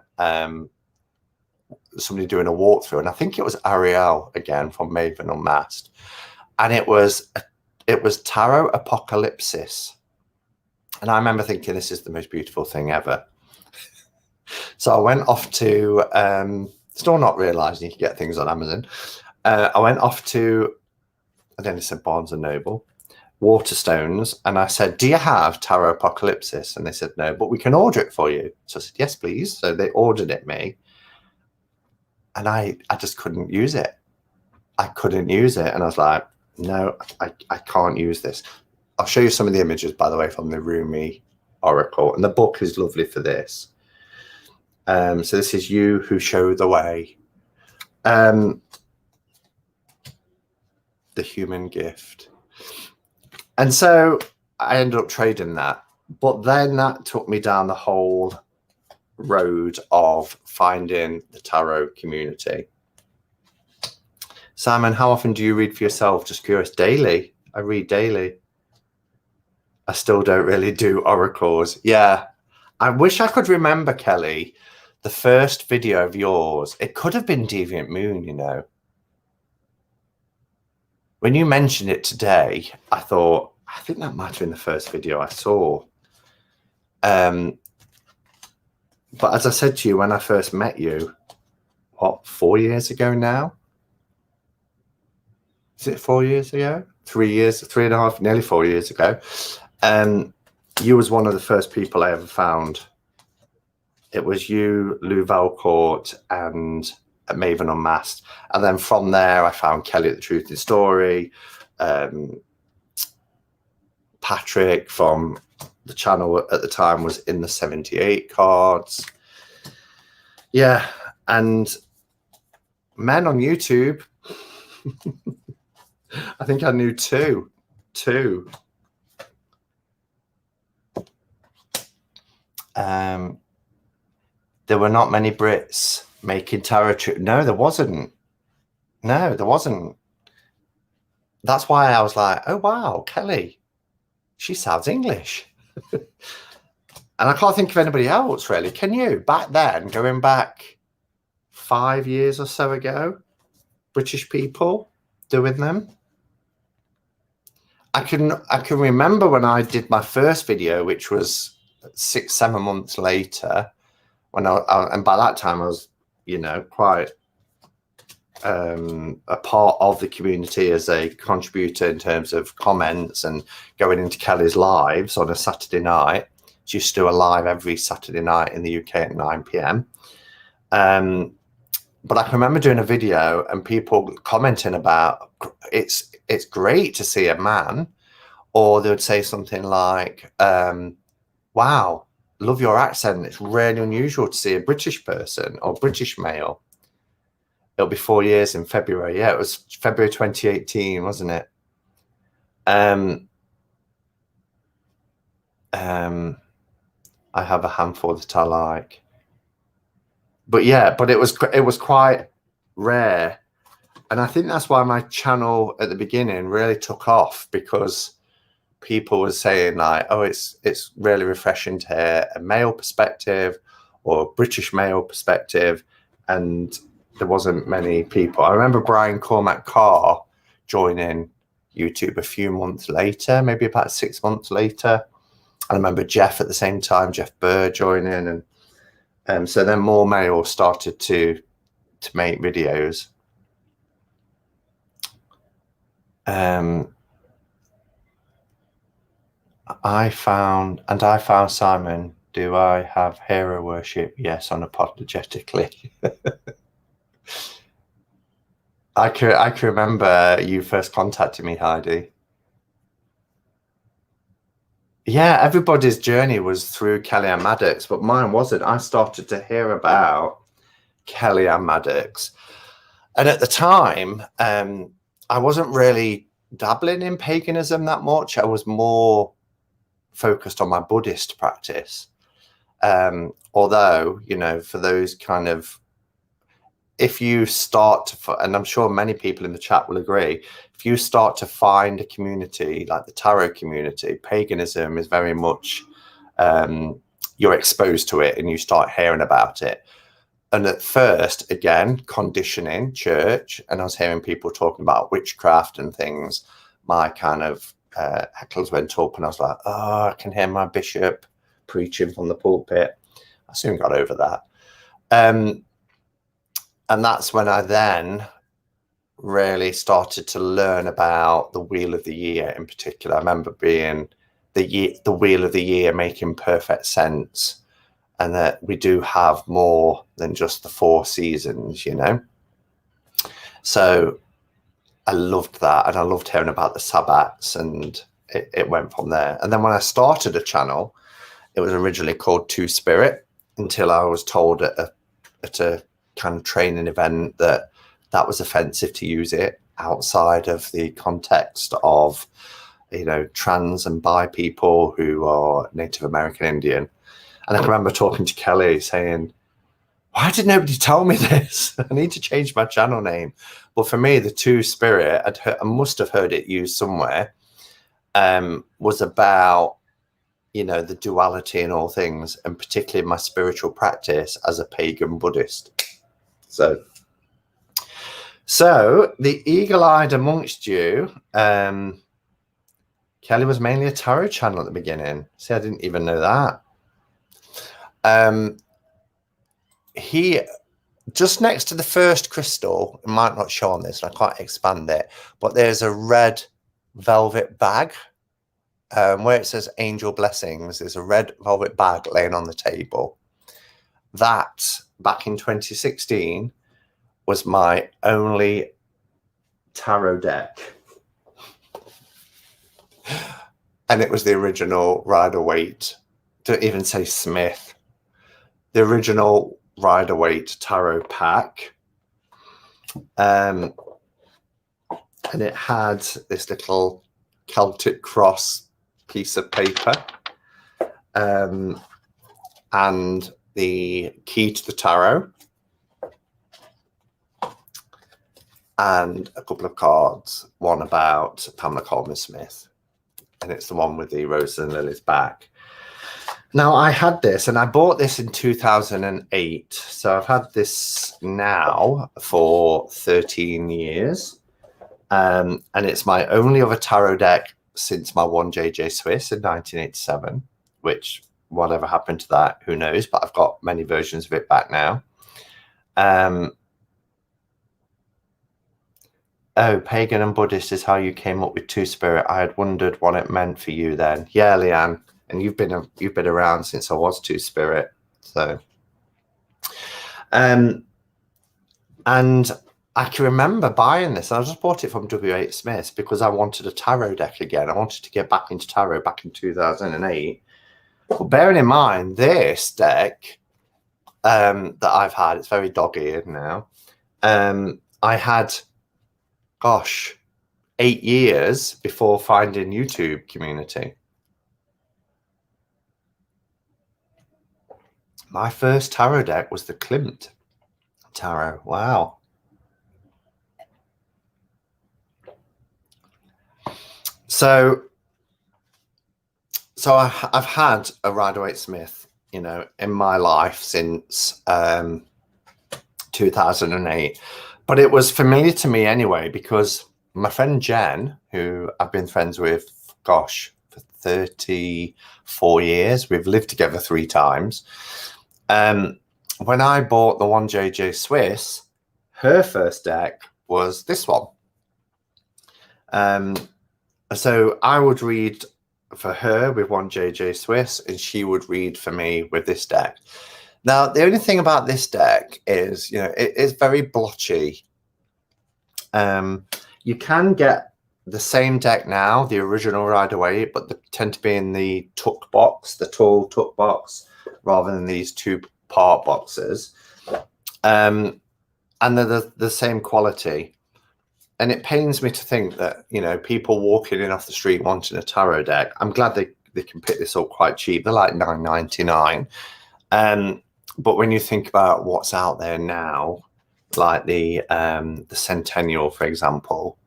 somebody doing a walkthrough, and I think it was Ariel again from Maven Unmasked, and it was Tarot Apocalypsis, And I remember thinking, this is the most beautiful thing ever. So I went off to, still not realizing you can get things on Amazon. I went off to, I then said Barnes and Noble, Waterstones, and I said, do you have Tarot Apocalypsis? And they said, no, but we can order it for you. So I said, yes, please. So they ordered it me. And I just couldn't use it. I couldn't use it. And I was like, no, I can't use this. I'll show you some of the images, by the way, from the Rumi Oracle. And the book is lovely for this. So this is you who show the way. The human gift. And so I ended up trading that. But then that took me down the whole road of finding the tarot community. Simon, how often do you read for yourself? Just curious. Daily. I read daily. I still don't really do oracles. Yeah. I wish I could remember, Kelly, the first video of yours. It could have been Deviant Moon, you know. When you mentioned it today, I thought, I think that might have been the first video I saw. But as I said to you when I first met you, what, 4 years ago now? Is it 4 years ago? 3 years, 3.5, nearly 4 years ago. You was one of the first people I ever found. It was you, Lou Valcourt, and Maven Unmasked. And then from there, I found Kelly at the Truth in Story, Patrick from the channel at the time was In the 78 Cards. Yeah, and men on YouTube. I think I knew two. There were not many Brits making tarot. No, there wasn't. No, there wasn't. That's why I was like, oh, wow, Kelly, she sounds English. And I can't think of anybody else, really. Can you? Back then, going back 5 years or so ago, British people doing them. I can remember when I did my first video, which was 6-7 months later, when and by that time I was, you know, quite a part of the community as a contributor in terms of comments and going into Kelly's lives on a Saturday night. She used to do a live every Saturday night in the UK at 9 p.m. But I can remember doing a video and people commenting about it's great to see a man, or they would say something like, wow, love your accent. It's really unusual to see a British person or British male. It'll be 4 years in February. Yeah, it was February 2018, wasn't it? I have a handful that I like. But yeah, but it was quite rare. And I think that's why my channel at the beginning really took off, because people were saying like, oh, it's really refreshing to hear a male perspective or a British male perspective. And there wasn't many people. I remember Brian Cormac Carr joining YouTube a few months later, maybe about 6 months later. I remember Jeff at the same time, Jeff Burr joining, and so then more males started to make videos. I found Simon. Do I have hero worship? Yes, unapologetically. I can remember you first contacted me, Heidi. Yeah, everybody's journey was through Kellyanne Maddox, but mine wasn't. I started to hear about Kellyanne Maddox, and at the time, I wasn't really dabbling in paganism that much. I was more focused on my Buddhist practice. Although, you know, for those kind of, if you start to, and I'm sure many people in the chat will agree, if you start to find a community like the tarot community, paganism is very much, you're exposed to it and you start hearing about it. And at first, again, conditioning, church, and I was hearing people talking about witchcraft and things. My kind of hecklers went up, and I was like, oh, I can hear my bishop preaching from the pulpit. I soon got over that. And that's when I then really started to learn about the Wheel of the Year in particular. I remember being the Wheel of the Year making perfect sense, and that we do have more than just the 4 seasons, you know. So I loved that, and I loved hearing about the Sabbats, and it went from there. And then when I started a channel, it was originally called Two Spirit, until I was told at a kind of training event that was offensive to use it outside of the context of, you know, trans and bi people who are Native American Indian. And I can remember talking to Kelly saying, why did nobody tell me this? I need to change my channel name. But for me, the Two Spirit, I must have heard it used somewhere, was about, you know, the duality in all things, and particularly my spiritual practice as a pagan Buddhist. So the eagle-eyed amongst you, Kelly was mainly a tarot channel at the beginning. See, I didn't even know that. He, just next to the first crystal, it might not show on this, and I can't expand it, but there's a red velvet bag. Where it says Angel Blessings, there's a red velvet bag laying on the table. That, back in 2016, was my only tarot deck. And it was the original Rider-Waite. Don't even say Smith. The original Rider-Waite tarot pack. And it had this little Celtic cross piece of paper, and the key to the tarot, and a couple of cards, one about Pamela Coleman Smith, and it's the one with the roses and lilies back. Now, I had this, and I bought this in 2008, so I've had this now for 13 years, and it's my only other tarot deck since my 1JJ Swiss in 1987, which, whatever happened to that, who knows, but I've got many versions of it back now. Oh, pagan and Buddhist is how you came up with Two Spirit. I had wondered what it meant for you then. Yeah, Leanne, and you've been around since I was Two Spirit. So, and I can remember buying this. I just bought it from W.H. Smith because I wanted a tarot deck again. I wanted to get back into tarot back in 2008. But bearing in mind, this deck that I've had, it's very dog-eared now. I had, gosh, 8 years before finding YouTube community. My first tarot deck was the Klimt tarot. Wow. So I've had a Rider-Waite Smith, you know, in my life since 2008, but it was familiar to me anyway, because my friend Jen, who I've been friends with, gosh, for 34 years, we've lived together 3 times. When I bought the 1JJ Swiss, her first deck was this one. So I would read for her with 1JJ Swiss, and she would read for me with this deck. Now, the only thing about this deck is, you know, it is very blotchy. You can get the same deck now, the original Rider-Waite, but they tend to be in the tuck box, the tall tuck box, rather than these 2-part boxes. And they're the same quality. And it pains me to think that, you know, people walking in off the street wanting a tarot deck, I'm glad they can pick this up quite cheap. They're like $9.99. But when you think about what's out there now, like the Centennial, for example,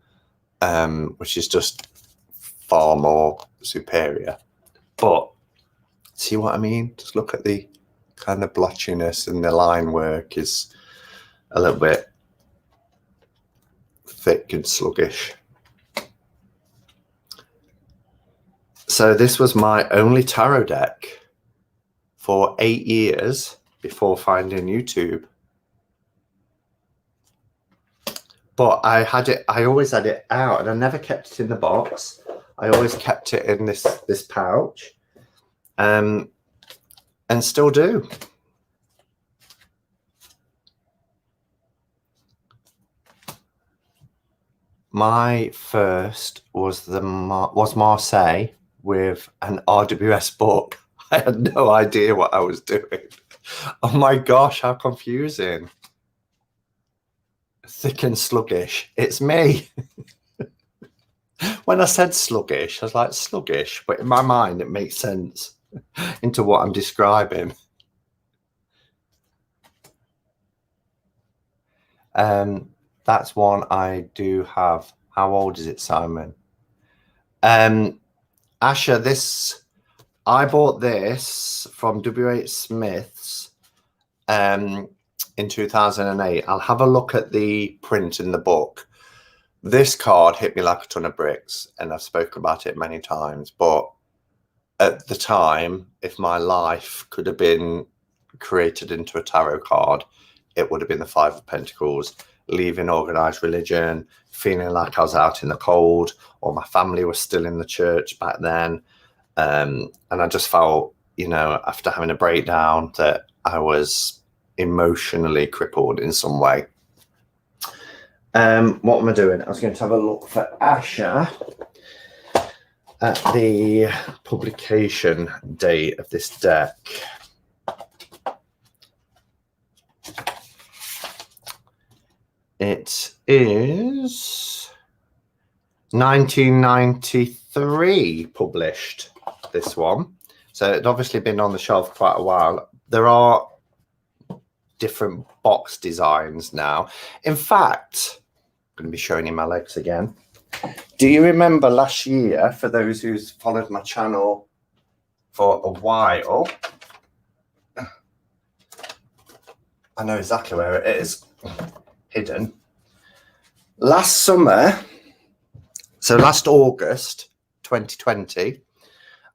which is just far more superior. But see what I mean? Just look at the kind of blotchiness, and the line work is a little bit thick and sluggish. So this was my only tarot deck for 8 years before finding YouTube. But I always had it out, and I never kept it in the box. I always kept it in this pouch, and still do. My first was Marseille with an RWS book. I had no idea what I was doing. Oh my gosh, how confusing. Thick and sluggish. It's me. When I said sluggish, I was like, sluggish, but in my mind it makes sense into what I'm describing. That's one I do have. How old is it, Simon? Asher, I bought this from W.H. Smith's in 2008. I'll have a look at the print in the book. This card hit me like a ton of bricks, and I've spoken about it many times. But at the time, if my life could have been created into a tarot card, it would have been the Five of Pentacles. Leaving organized religion, feeling like I was out in the cold, or my family was still in the church back then. And I just felt, you know, after having a breakdown, that I was emotionally crippled in some way. What am I doing? I was going to have a look for Asher at the publication date of this deck. It is 1993 published, this one. So it'd obviously been on the shelf quite a while. There are different box designs now. In fact, I'm going to be showing you my legs again. Do you remember last year, for those who's followed my channel for a while, I know exactly where it is. Hidden. Last summer, so last August 2020,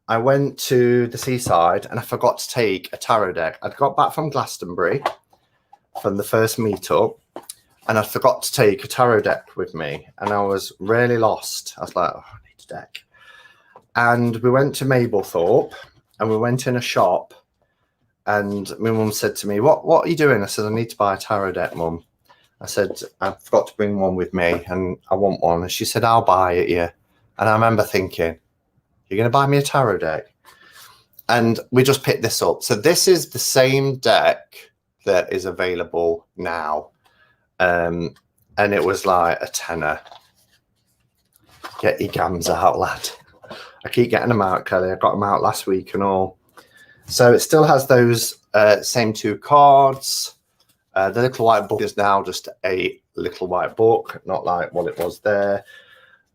I went to the seaside and I forgot to take a tarot deck. I'd got back from Glastonbury from the first meetup, and I forgot to take a tarot deck with me, and I was really lost. I was like, oh, I need a deck. And we went to Mablethorpe, and we went in a shop, and my mum said to me, what are you doing? I said, I need to buy a tarot deck, Mum. I said, I forgot to bring one with me, and I want one. And she said, I'll buy it, yeah. And I remember thinking, you're going to buy me a tarot deck? And we just picked this up. So this is the same deck that is available now. And it was like a tenner. Get your gams out, lad. I keep getting them out, Kelly. I got them out last week and all. So it still has those same two cards. The little white book is now just a little white book, not like what it was there.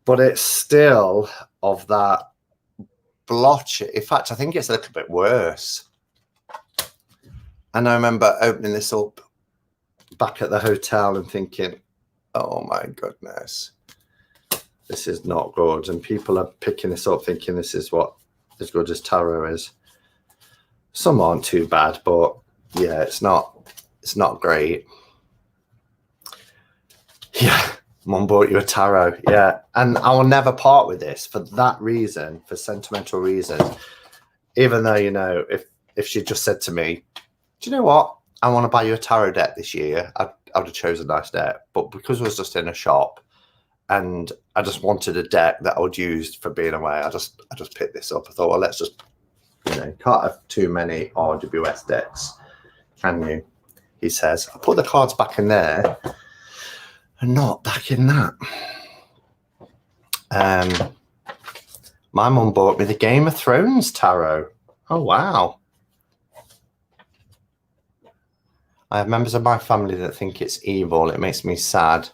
But it's still of that blotch. In fact, I think it's a little bit worse. And I remember opening this up back at the hotel and thinking, oh my goodness, this is not good. And people are picking this up thinking this is what as good as tarot is. Some aren't too bad, but yeah, it's not great. Yeah, Mum bought you a tarot. Yeah, and I will never part with this for that reason, for sentimental reasons. Even though, you know, if she just said to me, do you know what, I want to buy you a tarot deck this year, I would have chosen a nice deck. But because it was just in a shop and I just wanted a deck that I would use for being away, I just picked this up. I thought, well, let's just, you know, can't have too many RWS decks, can you? He says, I put the cards back in there and not back in that. My mum bought me the Game of Thrones tarot. Oh, wow. I have members of my family that think it's evil. It makes me sad.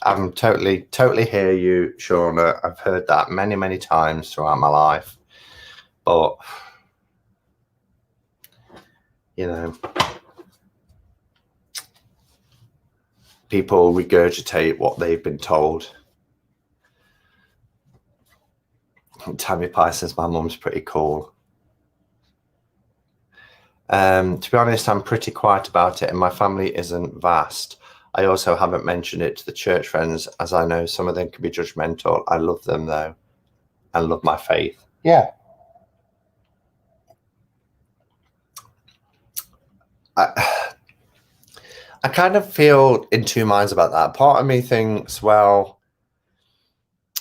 I'm totally hear you, Shauna. I've heard that many, many times throughout my life. But, you know, people regurgitate what they've been told. Tammy Pie says my mum's pretty cool. To be honest, I'm pretty quiet about it, and my family isn't vast. I also haven't mentioned it to the church friends, as I know some of them can be judgmental. I love them, though, and love my faith. Yeah. I kind of feel in two minds about that. Part of me thinks, well,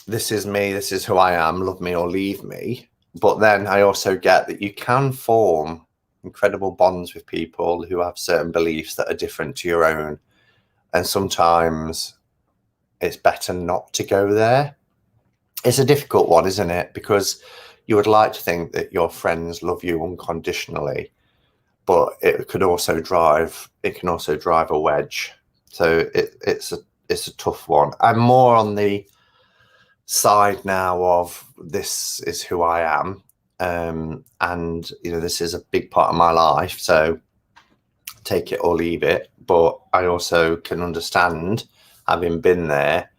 this is me, this is who I am, love me or leave me. But then I also get that you can form incredible bonds with people who have certain beliefs that are different to your own. And sometimes it's better not to go there. It's a difficult one, isn't it? Because you would like to think that your friends love you unconditionally, but it can also drive a wedge. So it's a tough one. I'm more on the side now of this is who I am, and this is a big part of my life, so take it or leave it. But I also can understand, having been there,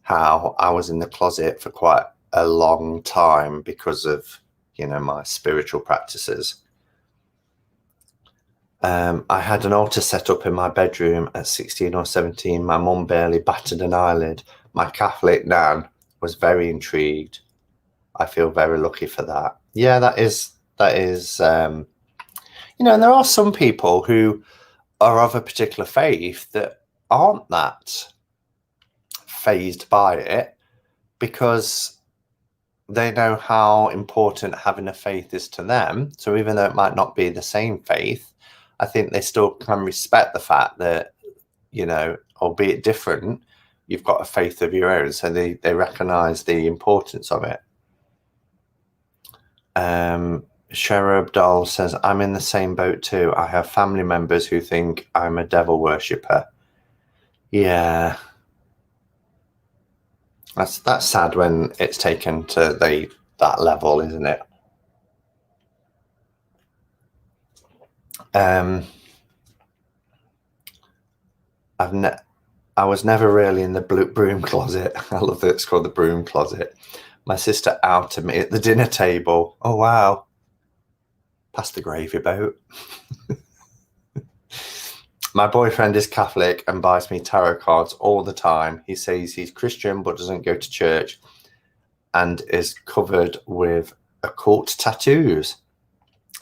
how I was in the closet for quite a long time because of my spiritual practices. I had an altar set up in my bedroom at 16 or 17. My mum barely batted an eyelid. My Catholic nan was very intrigued. I feel very lucky for that. Yeah, that is, and there are some people who are of a particular faith that aren't that fazed by it, because they know how important having a faith is to them. So even though it might not be the same faith, I think they still can respect the fact that, albeit different, you've got a faith of your own. So they recognize the importance of it. Sherab Doll says, I'm in the same boat too. I have family members who think I'm a devil worshipper. Yeah. That's sad when it's taken to that level, isn't it? I was never really in the broom closet. I love that it's called the broom closet. My sister outed me at the dinner table. Oh, wow. Past the gravy boat. My boyfriend is Catholic and buys me tarot cards all the time. He says he's Christian but doesn't go to church and is covered with occult tattoos.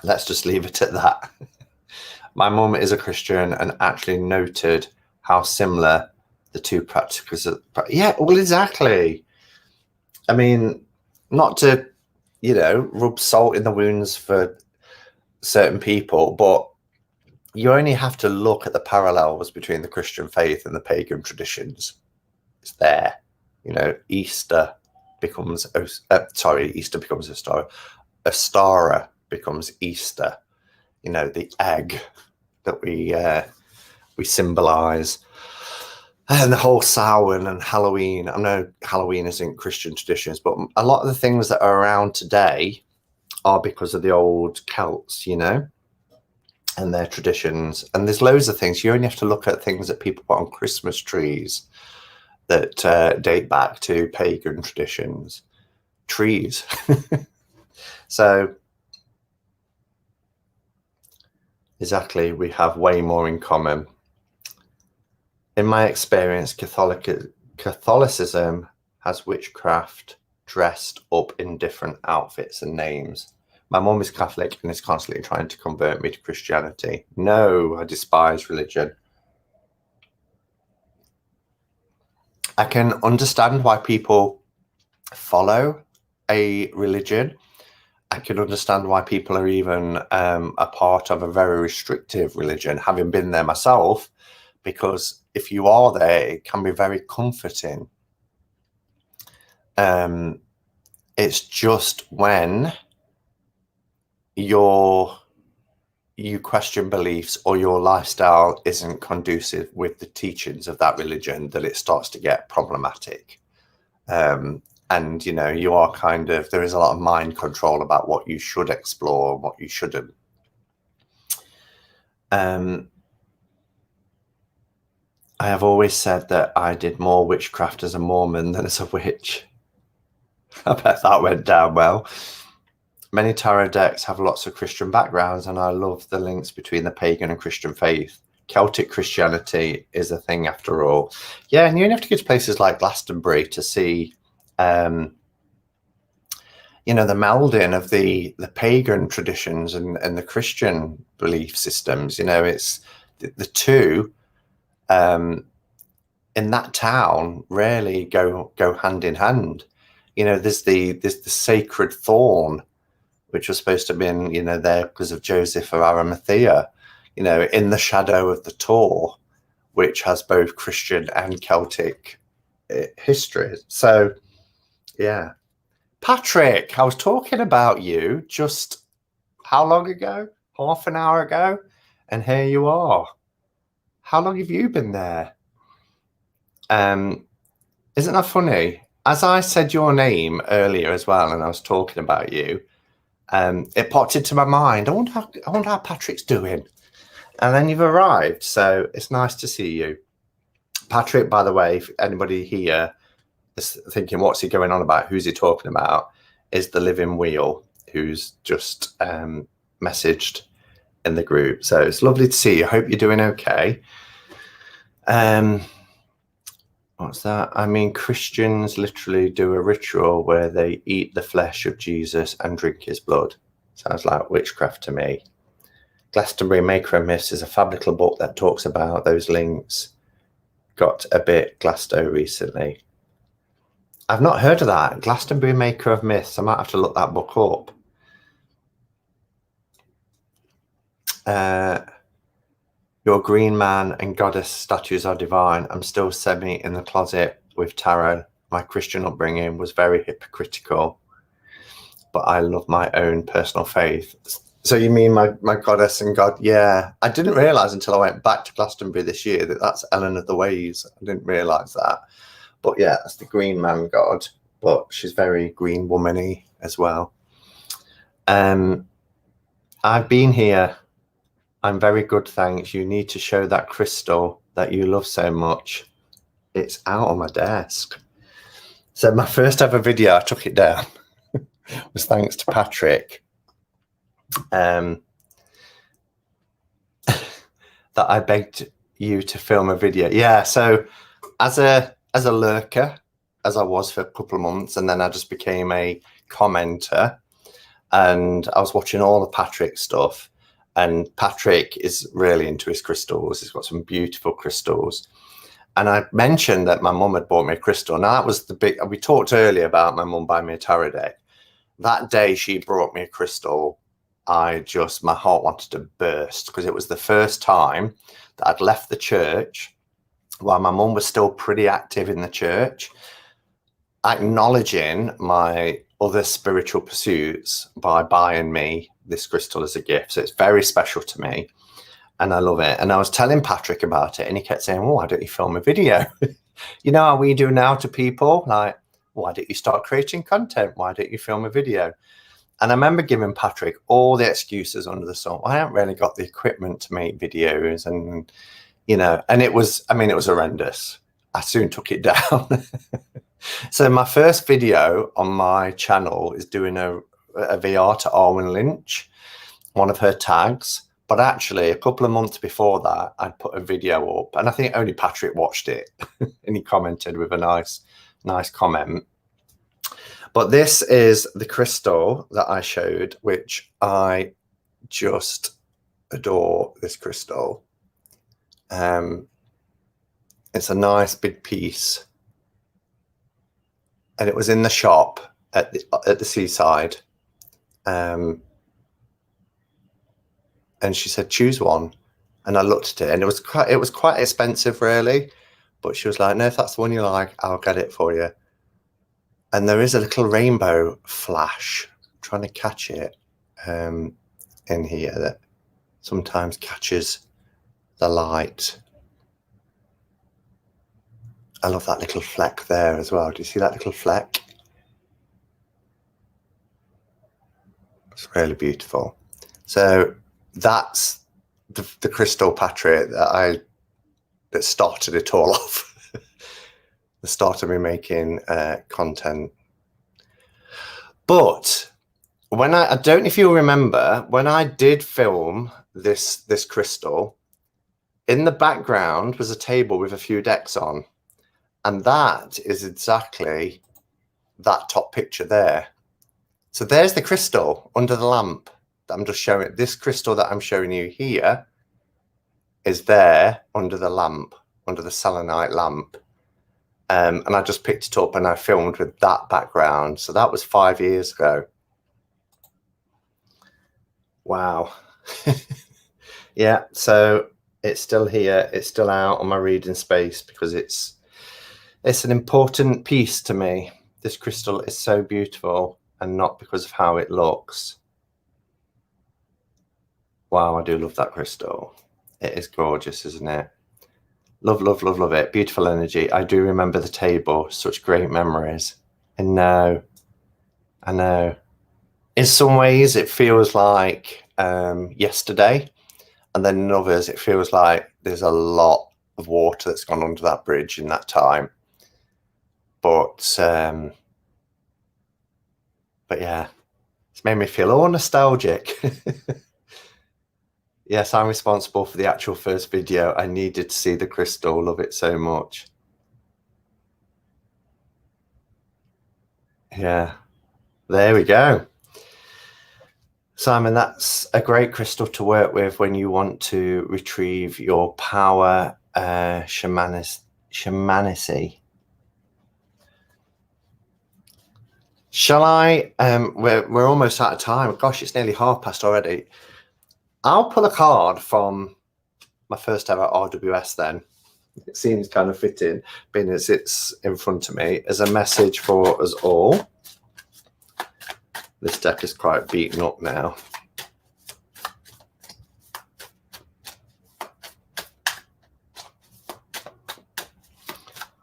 Let's just leave it at that. My mum is a Christian and actually noted how similar the two practices are. Yeah, well, exactly. I mean, not to, rub salt in the wounds for certain people, but you only have to look at the parallels between the Christian faith and the pagan traditions. It's there. Easter becomes Ostara. Ostara becomes Easter. The egg that we symbolize, and the whole Samhain and Halloween. I know Halloween isn't Christian traditions, but a lot of the things that are around today are because of the old Celts, and their traditions. And there's loads of things. You only have to look at things that people put on Christmas trees that date back to pagan traditions. Trees. So exactly, we have way more in common. In my experience, Catholicism has witchcraft dressed up in different outfits and names. My mum is Catholic and is constantly trying to convert me to Christianity. No, I despise religion. I can understand why people follow a religion. I can understand why people are even a part of a very restrictive religion, having been there myself, because if you are there, it can be very comforting. It's just when you question beliefs or your lifestyle isn't conducive with the teachings of that religion that it starts to get problematic. And you are there is a lot of mind control about what you should explore and what you shouldn't. I have always said that I did more witchcraft as a Mormon than as a witch. I bet that went down well. Many tarot decks have lots of Christian backgrounds, and I love the links between the pagan and Christian faith. Celtic Christianity is a thing after all. Yeah, and you only have to go to places like Glastonbury to see, the melding of the pagan traditions and the Christian belief systems. It's the two in that town really go hand in hand. There's the sacred thorn, which was supposed to have been, there because of Joseph of Arimathea, in the shadow of the Tor, which has both Christian and Celtic history. So, yeah. Patrick, I was talking about you just how long ago? Half an hour ago? And here you are. How long have you been there? Isn't that funny? As I said your name earlier as well, and I was talking about you, it popped into my mind. I wonder how Patrick's doing. And then you've arrived, so it's nice to see you. Patrick, by the way, if anybody here is thinking, what's he going on about? Who's he talking about? Is the living wheel, who's just messaged in the group. So it's lovely to see you. Hope you're doing okay. What's that? I mean, Christians literally do a ritual where they eat the flesh of Jesus and drink his blood. Sounds like witchcraft to me. Glastonbury Maker of Myths is a fab little book that talks about those links. Got a bit Glasto recently. I've not heard of that. Glastonbury Maker of Myths. I might have to look that book up. Your green man and goddess statues are divine. I'm still semi in the closet with tarot. My Christian upbringing was very hypocritical, but I love my own personal faith. So you mean my goddess and God? Yeah, I didn't realise until I went back to Glastonbury this year that that's Ellen of the Waves. I didn't realise that. But yeah, that's the green man god, but she's very green womany as well. I've been here. I'm very good, thanks. You need to show that crystal that you love so much. It's out on my desk. So my first ever video, I took it down, was thanks to Patrick. That I begged you to film a video. Yeah, so as a lurker, as I was for a couple of months, and then I just became a commenter, and I was watching all the Patrick stuff. And Patrick is really into his crystals. He's got some beautiful crystals. And I mentioned that my mum had bought me a crystal. Now that was we talked earlier about my mum buying me a tarot deck. That day she brought me a crystal, my heart wanted to burst, because it was the first time that I'd left the church while my mum was still pretty active in the church, acknowledging my other spiritual pursuits by buying me this crystal as a gift. So it's very special to me and I love it. And I was telling Patrick about it and he kept saying, well, why don't you film a video? You know how we do now to people, like, why don't you start creating content? Why don't you film a video? And I remember giving Patrick all the excuses under the sun. I haven't really got the equipment to make videos, and and it was horrendous. I soon took it down. So my first video on my channel is doing a VR to Arwen Lynch, one of her tags. But actually, a couple of months before that, I'd put a video up, and I think only Patrick watched it, and he commented with a nice comment. But this is the crystal that I showed, which I just adore. This crystal. It's a nice big piece, and it was in the shop at the seaside. And she said, choose one. And I looked at it, and it was quite expensive, really. But she was like, no, if that's the one you like, I'll get it for you. And there is a little rainbow flash. I'm trying to catch it in here that sometimes catches the light. I love that little fleck there as well. Do you see that little fleck? It's really beautiful. So that's the crystal, Patrick, that started it all off. The start of me making content. But when I don't know if you'll remember, when I did film this crystal, in the background was a table with a few decks on, and that is exactly that top picture there. So there's the crystal under the lamp that I'm just showing. This crystal that I'm showing you here is there under the lamp, under the selenite lamp. And I just picked it up and I filmed with that background. So that was 5 years ago. Wow. Yeah, so it's still here. It's still out on my reading space because it's an important piece to me. This crystal is so beautiful, and not because of how it looks. Wow, I do love that crystal. It is gorgeous, isn't it? Love, love, love, love it. Beautiful energy. I do remember the table. Such great memories. I know. In some ways, it feels like yesterday. And then in others, it feels like there's a lot of water that's gone under that bridge in that time. But yeah, it's made me feel all nostalgic. Yes, I'm responsible for the actual first video. I needed to see the crystal. Love it so much. Yeah, there we go. Simon, that's a great crystal to work with when you want to retrieve your power, shamanicy. Shall I? We're almost out of time. Gosh, it's nearly past already. I'll pull a card from my first ever RWS then. It seems kind of fitting, being as it's in front of me, as a message for us all. This deck is quite beaten up now.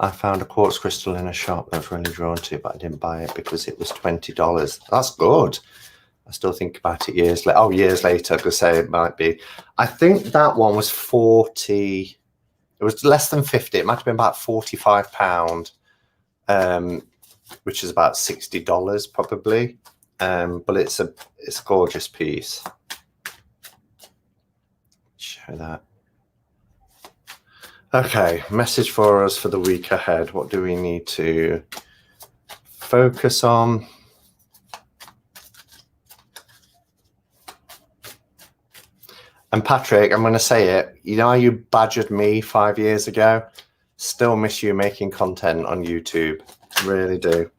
I found a quartz crystal in a shop I was really drawn to, but I didn't buy it because it was $20. That's good. I still think about it years later. Oh, years later, I could say it might be. I think that one was 40. It was less than 50. It might have been about £45, which is about $60 probably. But it's a gorgeous piece. Show that. Okay, message for us for the week ahead. What do we need to focus on? And Patrick, I'm going to say it. You know how you badgered me 5 years ago? Still miss you making content on YouTube. Really do.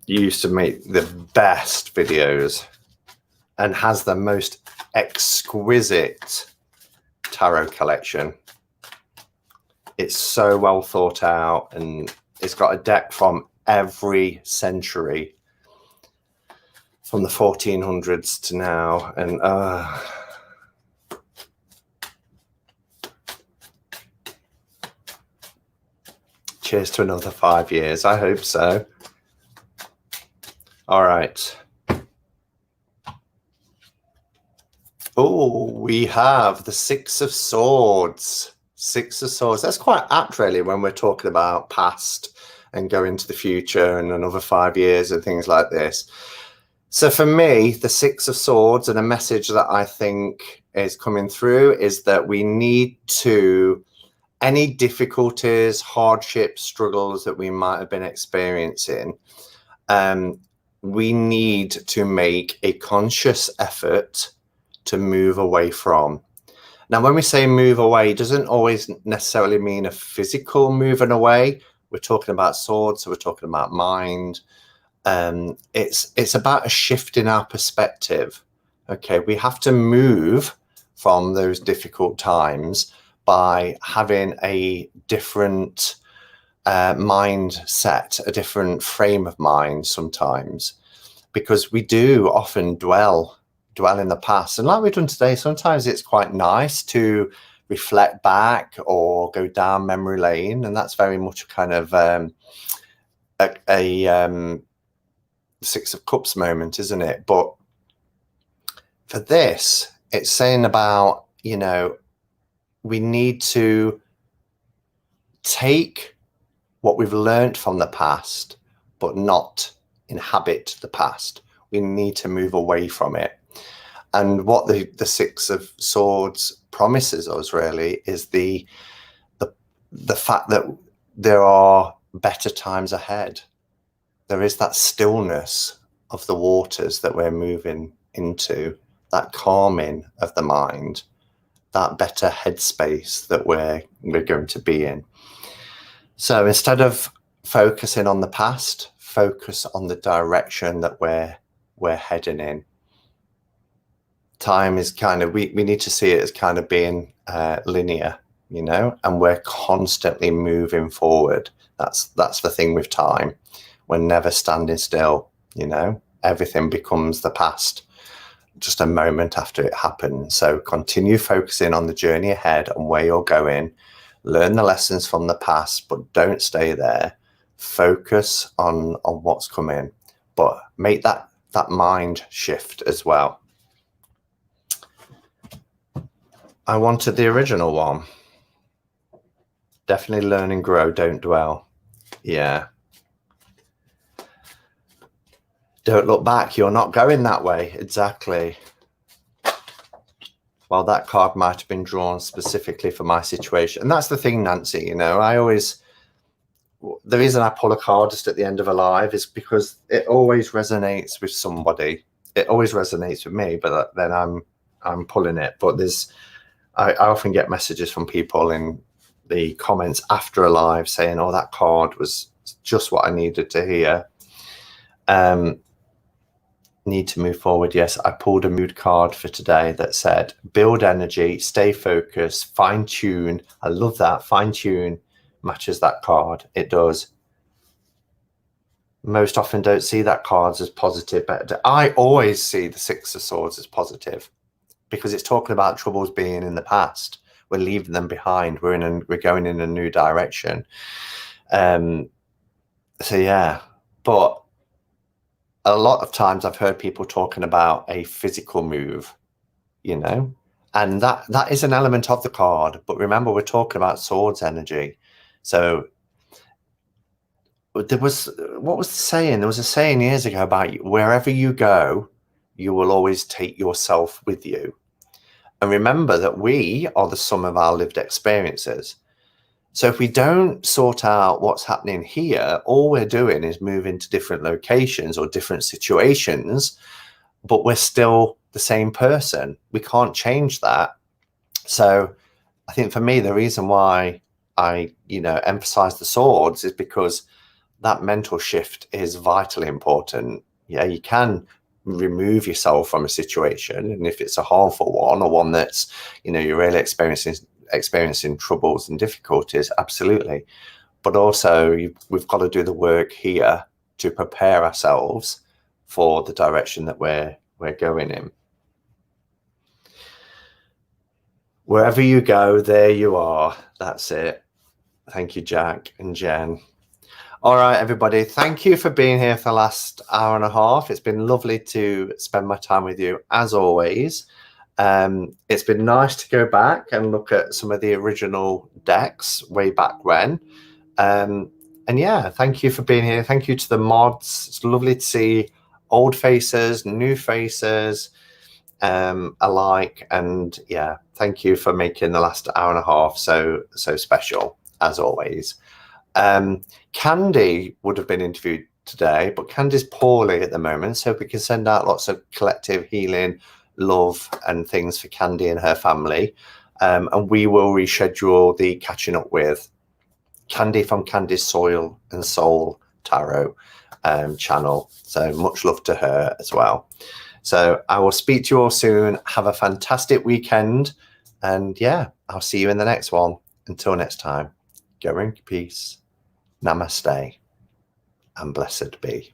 You used to make the best videos and has the most exquisite tarot collection. It's so well thought out, and it's got a deck from every century, from the 1400s to now. And cheers to another 5 years. I hope so. All right. Oh, we have the Six of Swords. Six of Swords. That's quite apt, really, when we're talking about past and going to the future and another 5 years and things like this. So for me, the Six of Swords, and a message that I think is coming through, is that we need to, any difficulties, hardships, struggles that we might have been experiencing, we need to make a conscious effort to move away from. Now, when we say move away, it doesn't always necessarily mean a physical moving away. We're talking about swords, so we're talking about mind. It's about a shift in our perspective. Okay, we have to move from those difficult times by having a different mindset, a different frame of mind sometimes, because we do often dwell in the past. And like we've done today, sometimes it's quite nice to reflect back or go down memory lane, and that's very much kind of a Six of Cups moment, isn't it? But for this, it's saying about, you know, we need to take what we've learned from the past, but not inhabit the past. We need to move away from it. And what the Six of Swords promises us really is the fact that there are better times ahead. There is that stillness of the waters that we're moving into, that calming of the mind, that better headspace that we're going to be in. So instead of focusing on the past, focus on the direction that we're heading in. Time is kind of, we need to see it as kind of being linear, you know, and we're constantly moving forward. That's the thing with time. We're never standing still, you know. Everything becomes the past just a moment after it happens. So continue focusing on the journey ahead and where you're going. Learn the lessons from the past, but don't stay there. Focus on what's coming, but make that mind shift as well. I wanted the original one. Definitely learn and grow, don't dwell. Yeah. Don't look back. You're not going that way. Exactly. Well, that card might have been drawn specifically for my situation. And that's the thing, Nancy, you know, the reason I pull a card just at the end of a live is because it always resonates with somebody. It always resonates with me, but then I'm pulling it. But I often get messages from people in the comments after a live saying, oh, that card was just what I needed to hear. Need to move forward. Yes, I pulled a mood card for today that said, build energy, stay focused, fine tune. I love that. Fine tune matches that card. It does. Most often don't see that card as positive, but I always see the Six of Swords as positive because it's talking about troubles being in the past. We're leaving them behind. We're going in a new direction. So yeah, but a lot of times I've heard people talking about a physical move, you know, and that is an element of the card. But remember, we're talking about swords energy. So what was the saying? There was a saying years ago about wherever you go, you will always take yourself with you. And remember that we are the sum of our lived experiences. So if we don't sort out what's happening here, all we're doing is moving to different locations or different situations, but we're still the same person. We can't change that. So I think for me, the reason why I, you know, emphasize the swords is because that mental shift is vitally important. Yeah, you can remove yourself from a situation, and if it's a harmful one or one that's, you know, you're really experiencing troubles and difficulties, absolutely. But also we've got to do the work here to prepare ourselves for the direction that we're going in. Wherever you go, there you are. That's it. Thank you, Jack and Jen. All right, everybody, thank you for being here for the last hour and a half. It's been lovely to spend my time with you, as always. It's been nice to go back and look at some of the original decks way back when. And yeah, thank you for being here. Thank you to the mods. It's lovely to see old faces, new faces alike. And yeah, thank you for making the last hour and a half so special, as always. Candy would have been interviewed today, but Candy's poorly at the moment, so we can send out lots of collective healing, love and things for Candy and her family, and we will reschedule the catching up with Candy from Candy's Soil and Soul Tarot channel. So much love to her as well. So I will speak to you all soon. Have a fantastic weekend, and yeah, I'll see you in the next one. Until next time, go in peace. Namaste and blessed be.